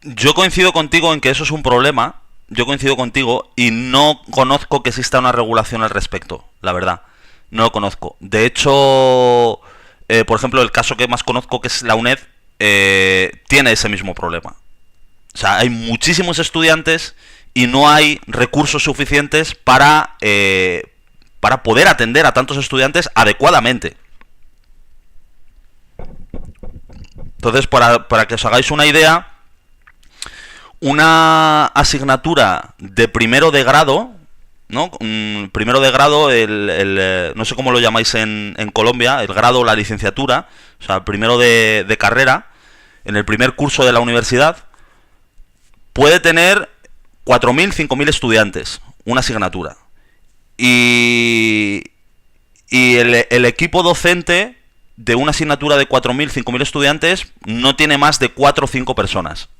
yo coincido contigo en que eso es un problema. Yo coincido contigo y no conozco que exista una regulación al respecto, la verdad. No lo conozco. De hecho, por ejemplo, el caso que más conozco, que es la UNED, tiene ese mismo problema. O sea, hay muchísimos estudiantes y no hay recursos suficientes para poder atender a tantos estudiantes adecuadamente. Entonces, para que os hagáis una idea, una asignatura de primero de grado, ¿no? Primero de grado, no sé cómo lo llamáis en Colombia, el grado o la licenciatura, o sea, primero de carrera, en el primer curso de la universidad, puede tener 4.000, 5.000 estudiantes, una asignatura. Y el equipo docente de una asignatura de 4.000, 5.000 estudiantes no tiene más de 4 o 5 personas.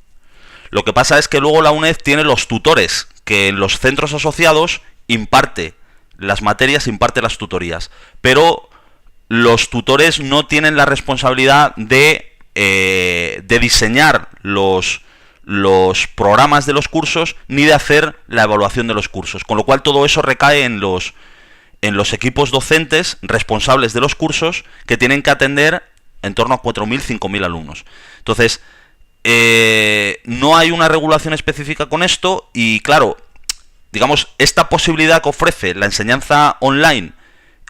Lo que pasa es que luego la UNED tiene los tutores, que en los centros asociados imparte las materias, imparte las tutorías. Pero los tutores no tienen la responsabilidad de diseñar los programas de los cursos ni de hacer la evaluación de los cursos. Con lo cual todo eso recae en los equipos docentes responsables de los cursos, que tienen que atender en torno a 4.000, 5.000 alumnos. Entonces, no hay una regulación específica con esto y, claro, digamos, esta posibilidad que ofrece la enseñanza online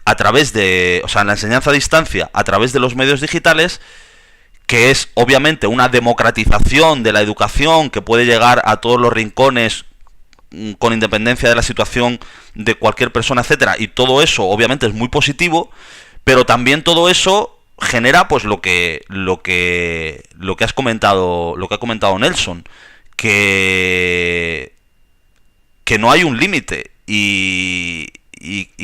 a través de, o sea, la enseñanza a distancia a través de los medios digitales, que es obviamente una democratización de la educación que puede llegar a todos los rincones con independencia de la situación de cualquier persona, etcétera, y todo eso obviamente es muy positivo, pero también todo eso genera pues lo que has comentado, lo que ha comentado Nelson, que no hay un límite y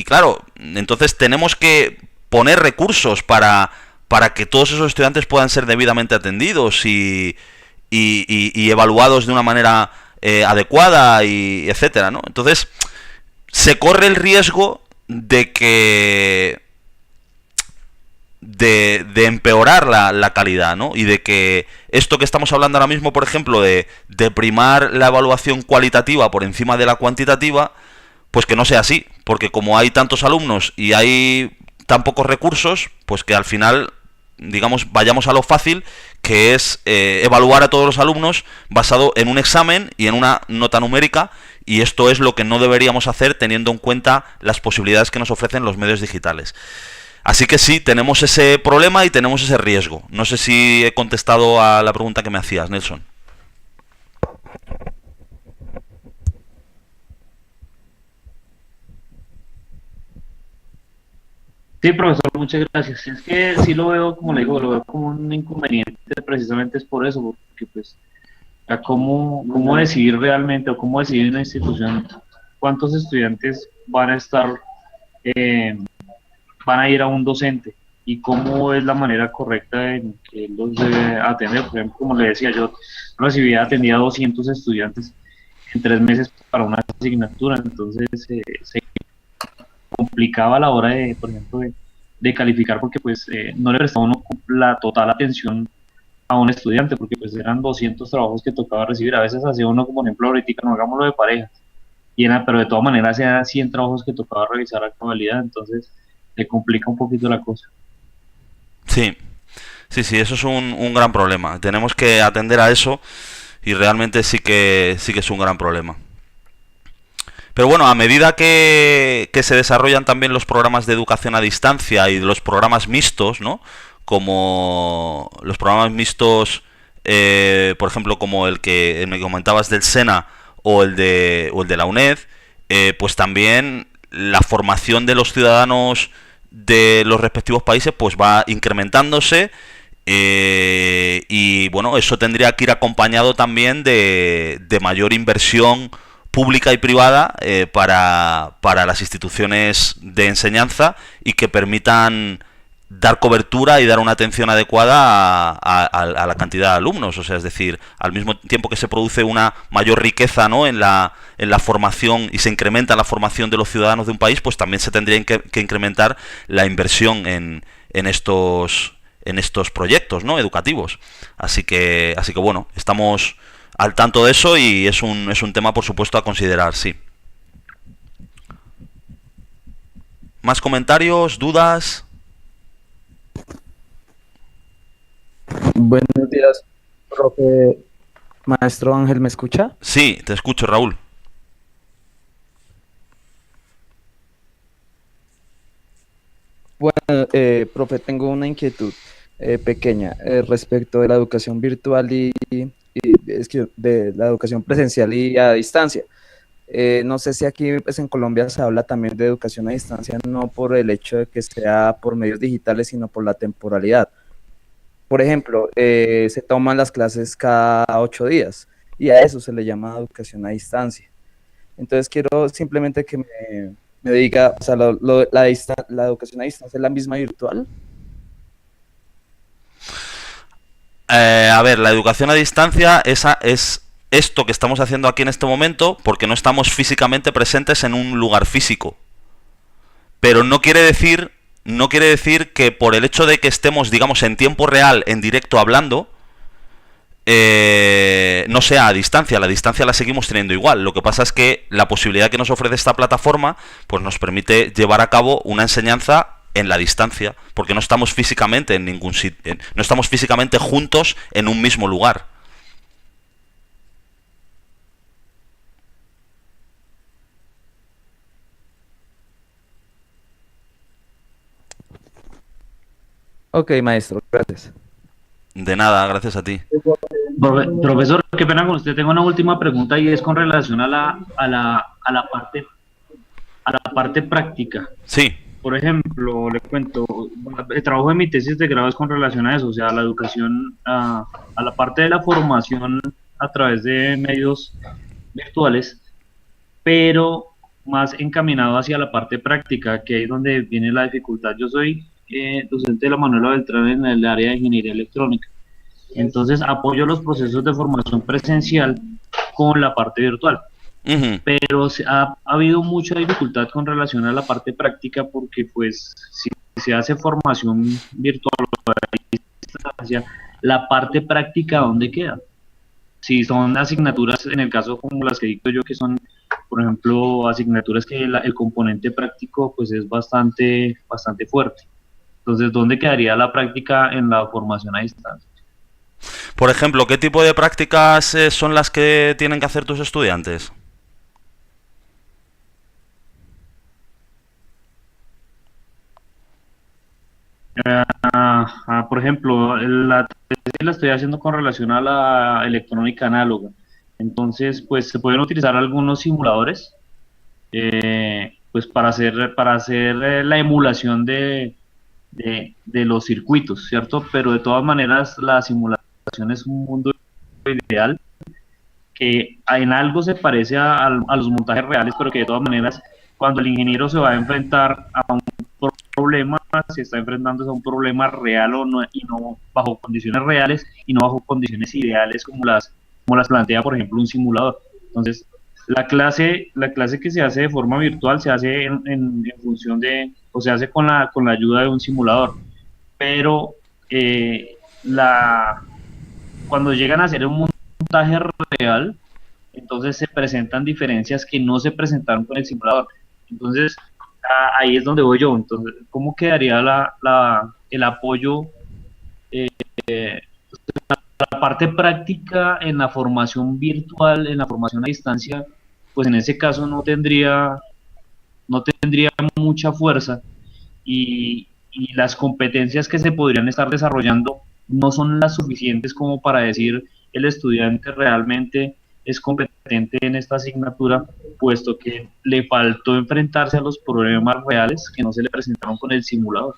claro, entonces tenemos que poner recursos para que todos esos estudiantes puedan ser debidamente atendidos y evaluados de una manera adecuada y etcétera, ¿no? Entonces se corre el riesgo de que de empeorar la calidad, ¿no? Y de que esto que estamos hablando ahora mismo, por ejemplo, de primar la evaluación cualitativa por encima de la cuantitativa, pues que no sea así, porque como hay tantos alumnos y hay tan pocos recursos, pues que al final, digamos, vayamos a lo fácil, que es evaluar a todos los alumnos basado en un examen y en una nota numérica, y esto es lo que no deberíamos hacer teniendo en cuenta las posibilidades que nos ofrecen los medios digitales. Así que sí, tenemos ese problema y tenemos ese riesgo. No sé si he contestado a la pregunta que me hacías, Nelson. Sí, profesor, muchas gracias. Es que sí lo veo, como le digo, lo veo como un inconveniente, precisamente es por eso, porque pues, a cómo decidir realmente o cómo decidir en la institución cuántos estudiantes van a estar, eh, van a ir a un docente y cómo es la manera correcta en que él los debe atender. Por ejemplo, como le decía, yo atendía a 200 estudiantes en 3 meses para una asignatura, entonces se complicaba a la hora de, por ejemplo, de calificar porque pues no le prestaba uno la total atención a un estudiante porque pues eran 200 trabajos que tocaba recibir. A veces hacía uno, como por ejemplo ahorita, no hagámoslo de parejas, pero de todas maneras eran 100 trabajos que tocaba revisar a cabalidad, entonces se complica un poquito la cosa. Sí, sí, eso es un gran problema. Tenemos que atender a eso y realmente sí que es un gran problema. Pero bueno, a medida que se desarrollan también los programas de educación a distancia y los programas mixtos, ¿no? Como los programas mixtos, por ejemplo, como el que me comentabas del SENA o el de la UNED, pues también la formación de los ciudadanos de los respectivos países pues va incrementándose, y bueno, eso tendría que ir acompañado también de mayor inversión pública y privada para las instituciones de enseñanza y que permitan dar cobertura y dar una atención adecuada a la cantidad de alumnos. O sea, es decir, al mismo tiempo que se produce una mayor riqueza, ¿no?, en la formación y se incrementa la formación de los ciudadanos de un país, pues también se tendría que incrementar la inversión en estos proyectos, ¿no?, educativos. Así que bueno, estamos al tanto de eso y es un tema, por supuesto, a considerar, sí. ¿Más comentarios? ¿Dudas? Buenos días, profe. Maestro Ángel, ¿me escucha? Sí, te escucho, Raúl. Bueno, profe, tengo una inquietud pequeña respecto de la educación virtual y es que de la educación presencial y a distancia. No sé si aquí pues, en Colombia se habla también de educación a distancia, no por el hecho de que sea por medios digitales, sino por la temporalidad. Por ejemplo, se toman las clases cada 8 días y a eso se le llama educación a distancia. Entonces quiero simplemente que me diga, o sea, la educación a distancia es la misma virtual. A ver, la educación a distancia es esto que estamos haciendo aquí en este momento porque no estamos físicamente presentes en un lugar físico. Pero no quiere decir que por el hecho de que estemos, digamos, en tiempo real, en directo hablando, no sea a distancia. La distancia la seguimos teniendo igual. Lo que pasa es que la posibilidad que nos ofrece esta plataforma pues nos permite llevar a cabo una enseñanza en la distancia, porque no estamos físicamente en ningún sitio, no estamos físicamente juntos en un mismo lugar. Ok, maestro, gracias. De nada, gracias a ti. Profesor, qué pena con usted. Tengo una última pregunta y es con relación a la parte práctica. Sí. Por ejemplo, le cuento, el trabajo de mi tesis de grado es con relación a eso, o sea, a la educación, a la parte de la formación a través de medios virtuales, pero más encaminado hacia la parte práctica, que es donde viene la dificultad. Yo soy docente de la Manuela Beltrán en el área de ingeniería electrónica, entonces apoyo los procesos de formación presencial con la parte virtual. Ujú. Pero ha habido mucha dificultad con relación a la parte práctica porque pues si se hace formación virtual o a distancia, la parte práctica ¿dónde queda? Si son asignaturas, en el caso como las que dicto yo, que son, por ejemplo, asignaturas que el componente práctico pues es bastante fuerte. Entonces, ¿dónde quedaría la práctica en la formación a distancia? Por ejemplo, ¿qué tipo de prácticas son las que tienen que hacer tus estudiantes? Por ejemplo, la tesis la estoy haciendo con relación a la electrónica análoga. Entonces, pues se pueden utilizar algunos simuladores pues para hacer la emulación de los circuitos, ¿cierto? Pero de todas maneras, la simulación es un mundo ideal que en algo se parece a los montajes reales, pero que de todas maneras, cuando el ingeniero se va a enfrentar a un problema, se está enfrentándose a un problema real o no, y no bajo condiciones reales y no bajo condiciones ideales como las plantea, por ejemplo, un simulador. Entonces, la clase que se hace de forma virtual se hace en función de, o se hace con la ayuda de un simulador, pero la, cuando llegan a hacer un montaje real, entonces se presentan diferencias que no se presentaron con el simulador. Entonces, ahí es donde voy yo. Entonces, ¿cómo quedaría el apoyo, la parte práctica en la formación virtual, en la formación a distancia? Pues en ese caso no tendría mucha fuerza y las competencias que se podrían estar desarrollando no son las suficientes como para decir el estudiante realmente es competente en esta asignatura, puesto que le faltó enfrentarse a los problemas reales que no se le presentaron con el simulador.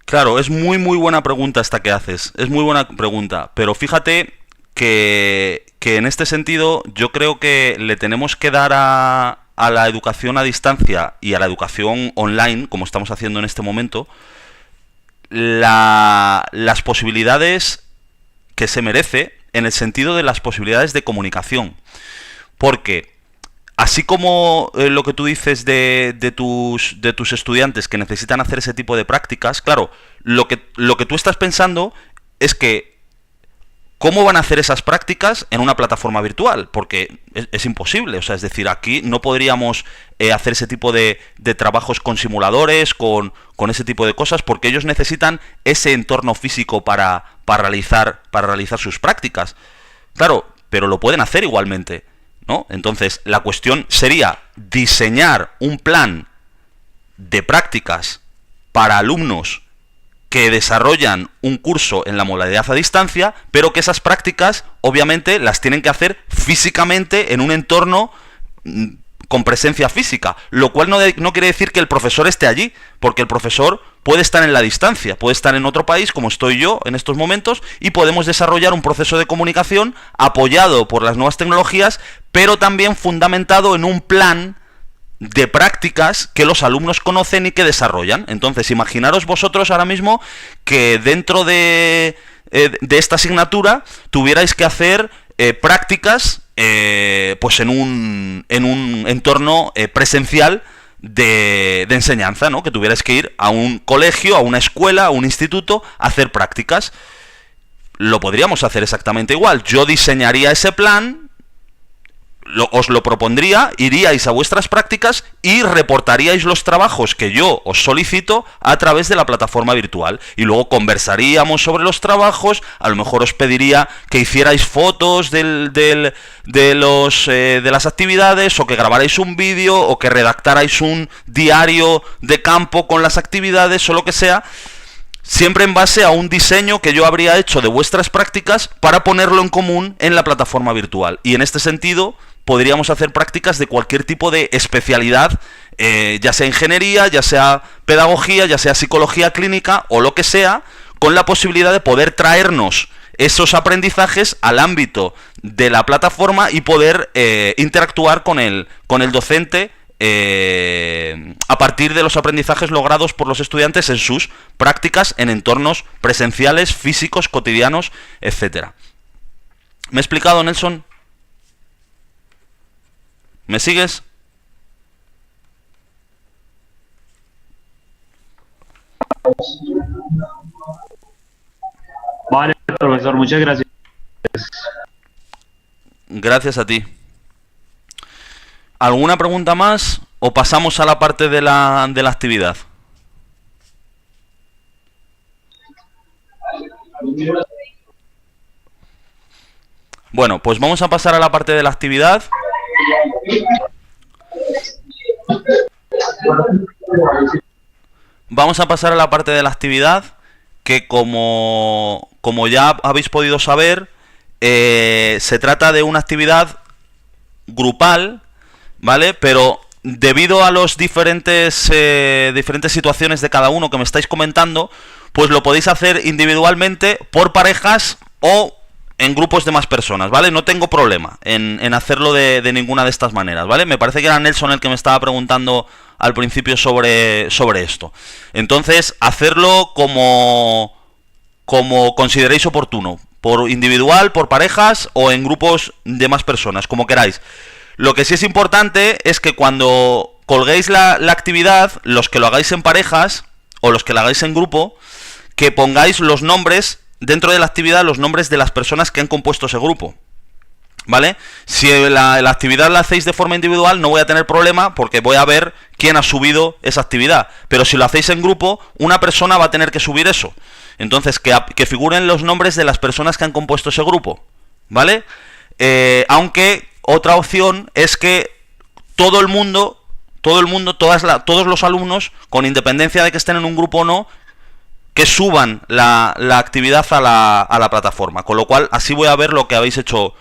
Claro, es muy muy buena pregunta esta que haces. Es muy buena pregunta. Pero fíjate que en este sentido yo creo que le tenemos que dar a la educación a distancia y a la educación online, como estamos haciendo en este momento, las posibilidades que se merece en el sentido de las posibilidades de comunicación. Porque así como lo que tú dices de tus estudiantes que necesitan hacer ese tipo de prácticas, claro, lo que tú estás pensando es que ¿cómo van a hacer esas prácticas en una plataforma virtual? Porque es imposible, o sea, es decir, aquí no podríamos hacer ese tipo de trabajos con simuladores, con ese tipo de cosas, porque ellos necesitan ese entorno físico para realizar sus prácticas. Claro, pero lo pueden hacer igualmente, ¿no? Entonces, la cuestión sería diseñar un plan de prácticas para alumnos que desarrollan un curso en la modalidad a distancia, pero que esas prácticas obviamente las tienen que hacer físicamente en un entorno con presencia física, lo cual no quiere decir que el profesor esté allí, porque el profesor puede estar en la distancia, puede estar en otro país como estoy yo en estos momentos y podemos desarrollar un proceso de comunicación apoyado por las nuevas tecnologías, pero también fundamentado en un plan de prácticas que los alumnos conocen y que desarrollan. Entonces, imaginaros vosotros ahora mismo que dentro de esta asignatura tuvierais que hacer prácticas pues en un entorno presencial de enseñanza, ¿no? Que tuvierais que ir a un colegio, a una escuela, a un instituto a hacer prácticas. Lo podríamos hacer exactamente igual. Yo diseñaría ese plan, os lo propondría, iríais a vuestras prácticas y reportaríais los trabajos que yo os solicito a través de la plataforma virtual. Y luego conversaríamos sobre los trabajos, a lo mejor os pediría que hicierais fotos de las actividades, o que grabarais un vídeo, o que redactarais un diario de campo con las actividades, o lo que sea, siempre en base a un diseño que yo habría hecho de vuestras prácticas para ponerlo en común en la plataforma virtual. Y en este sentido podríamos hacer prácticas de cualquier tipo de especialidad, ya sea ingeniería, ya sea pedagogía, ya sea psicología clínica o lo que sea, con la posibilidad de poder traernos esos aprendizajes al ámbito de la plataforma y poder interactuar con el docente a partir de los aprendizajes logrados por los estudiantes en sus prácticas en entornos presenciales, físicos, cotidianos, etcétera. ¿Me he explicado, Nelson? ¿Me sigues? Vale, profesor, muchas gracias. Gracias a ti. ¿Alguna pregunta más o pasamos a la parte de la actividad? Bueno, pues vamos a pasar a la parte de la actividad. Vamos a pasar a la parte de la actividad que, como ya habéis podido saber, se trata de una actividad grupal, ¿vale? Pero debido a los diferentes situaciones de cada uno que me estáis comentando, pues lo podéis hacer individualmente, por parejas o en grupos de más personas, ¿vale? No tengo problema en hacerlo de ninguna de estas maneras, ¿vale? Me parece que era Nelson el que me estaba preguntando al principio sobre esto. Entonces, hacerlo como consideréis oportuno, por individual, por parejas o en grupos de más personas, como queráis. Lo que sí es importante es que cuando colguéis la actividad, los que lo hagáis en parejas o los que lo hagáis en grupo, que pongáis los nombres dentro de la actividad, los nombres de las personas que han compuesto ese grupo, ¿vale? Si la actividad la hacéis de forma individual, no voy a tener problema porque voy a ver quién ha subido esa actividad. Pero si lo hacéis en grupo, una persona va a tener que subir eso. Entonces, que figuren los nombres de las personas que han compuesto ese grupo, ¿vale? Aunque otra opción es que todo el mundo, todos los alumnos, con independencia de que estén en un grupo o no, que suban la actividad a la plataforma. Con lo cual, así voy a ver lo que habéis hecho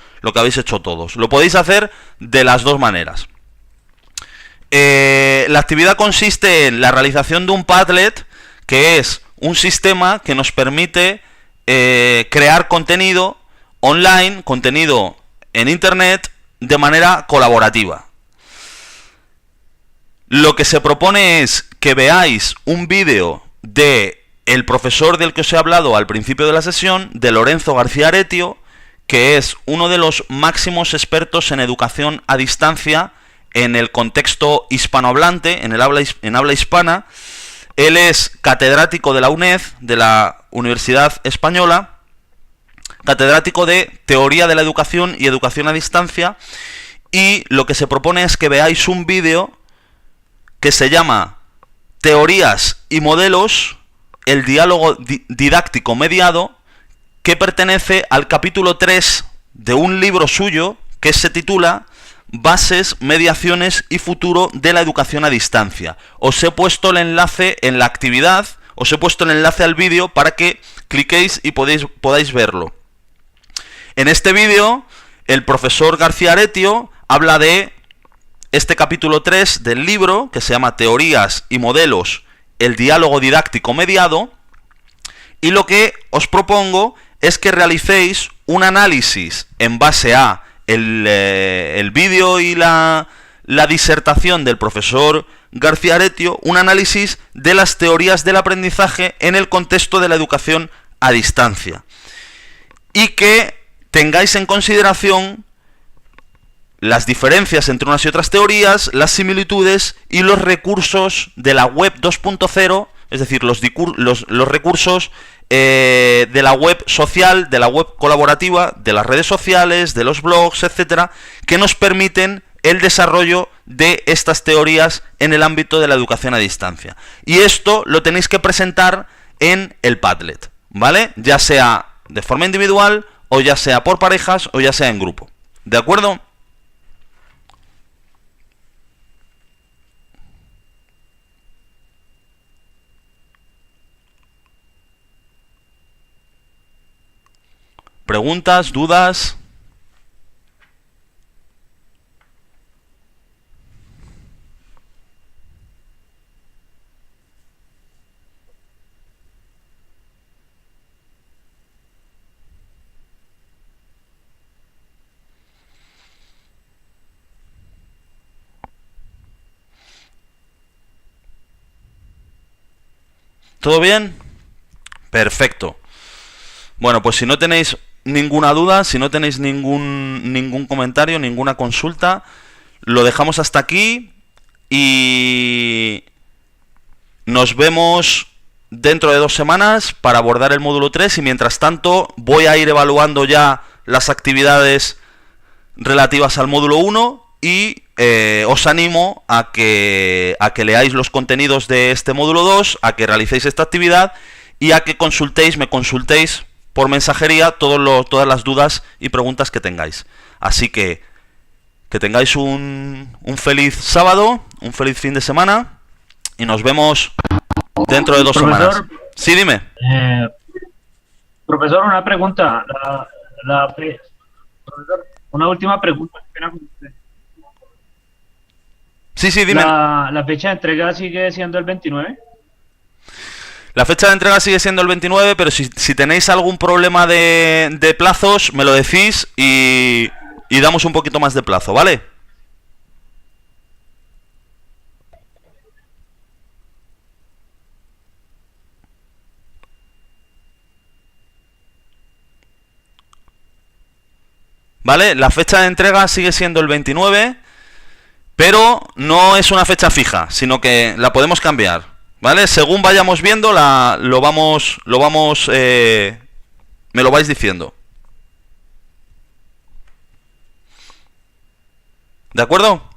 todos. Lo podéis hacer de las dos maneras. La actividad consiste en la realización de un Padlet, que es un sistema que nos permite crear contenido online, contenido en internet, de manera colaborativa. Lo que se propone es que veáis un vídeo de el profesor del que os he hablado al principio de la sesión, de Lorenzo García Aretio, que es uno de los máximos expertos en educación a distancia en el contexto hispanohablante, en habla hispana. Él es catedrático de la UNED, de la Universidad Española, catedrático de Teoría de la Educación y Educación a Distancia, y lo que se propone es que veáis un vídeo que se llama Teorías y Modelos, el diálogo didáctico mediado, que pertenece al capítulo 3 de un libro suyo que se titula Bases, Mediaciones y Futuro de la Educación a Distancia. Os he puesto el enlace en la actividad, os he puesto el enlace al vídeo para que cliquéis y podáis verlo. En este vídeo, el profesor García Aretio habla de este capítulo 3 del libro, que se llama Teorías y Modelos, el diálogo didáctico mediado, y lo que os propongo es que realicéis un análisis en base a el vídeo y la disertación del profesor García Aretio, un análisis de las teorías del aprendizaje en el contexto de la educación a distancia, y que tengáis en consideración las diferencias entre unas y otras teorías, las similitudes y los recursos de la web 2.0, es decir, los recursos de la web social, de la web colaborativa, de las redes sociales, de los blogs, etcétera, que nos permiten el desarrollo de estas teorías en el ámbito de la educación a distancia. Y esto lo tenéis que presentar en el Padlet, ¿vale? Ya sea de forma individual, o ya sea por parejas, o ya sea en grupo. ¿De acuerdo? ¿Preguntas? ¿Dudas? ¿Todo bien? Perfecto. Bueno, pues si no tenéis ninguna duda, si no tenéis ningún comentario, ninguna consulta, lo dejamos hasta aquí y nos vemos dentro de 2 semanas para abordar el módulo 3 y mientras tanto voy a ir evaluando ya las actividades relativas al módulo 1 y os animo a que leáis los contenidos de este módulo 2, a que realicéis esta actividad y a que me consultéis por mensajería todas las dudas y preguntas que tengáis. Así que tengáis un feliz sábado, un feliz fin de semana y nos vemos dentro de 2 semanas. Sí, dime. Profesor, una pregunta. Profesor, una última pregunta. Sí, dime. ¿La fecha de entrega sigue siendo el 29? La fecha de entrega sigue siendo el 29, pero si tenéis algún problema de plazos, me lo decís y damos un poquito más de plazo, ¿vale? ¿Vale? La fecha de entrega sigue siendo el 29, pero no es una fecha fija, sino que la podemos cambiar. ¿Vale? Según vayamos viendo, me lo vais diciendo. ¿De acuerdo?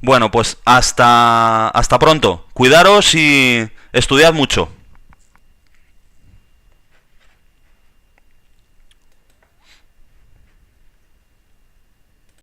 Bueno, pues hasta pronto. Cuidaros y estudiad mucho.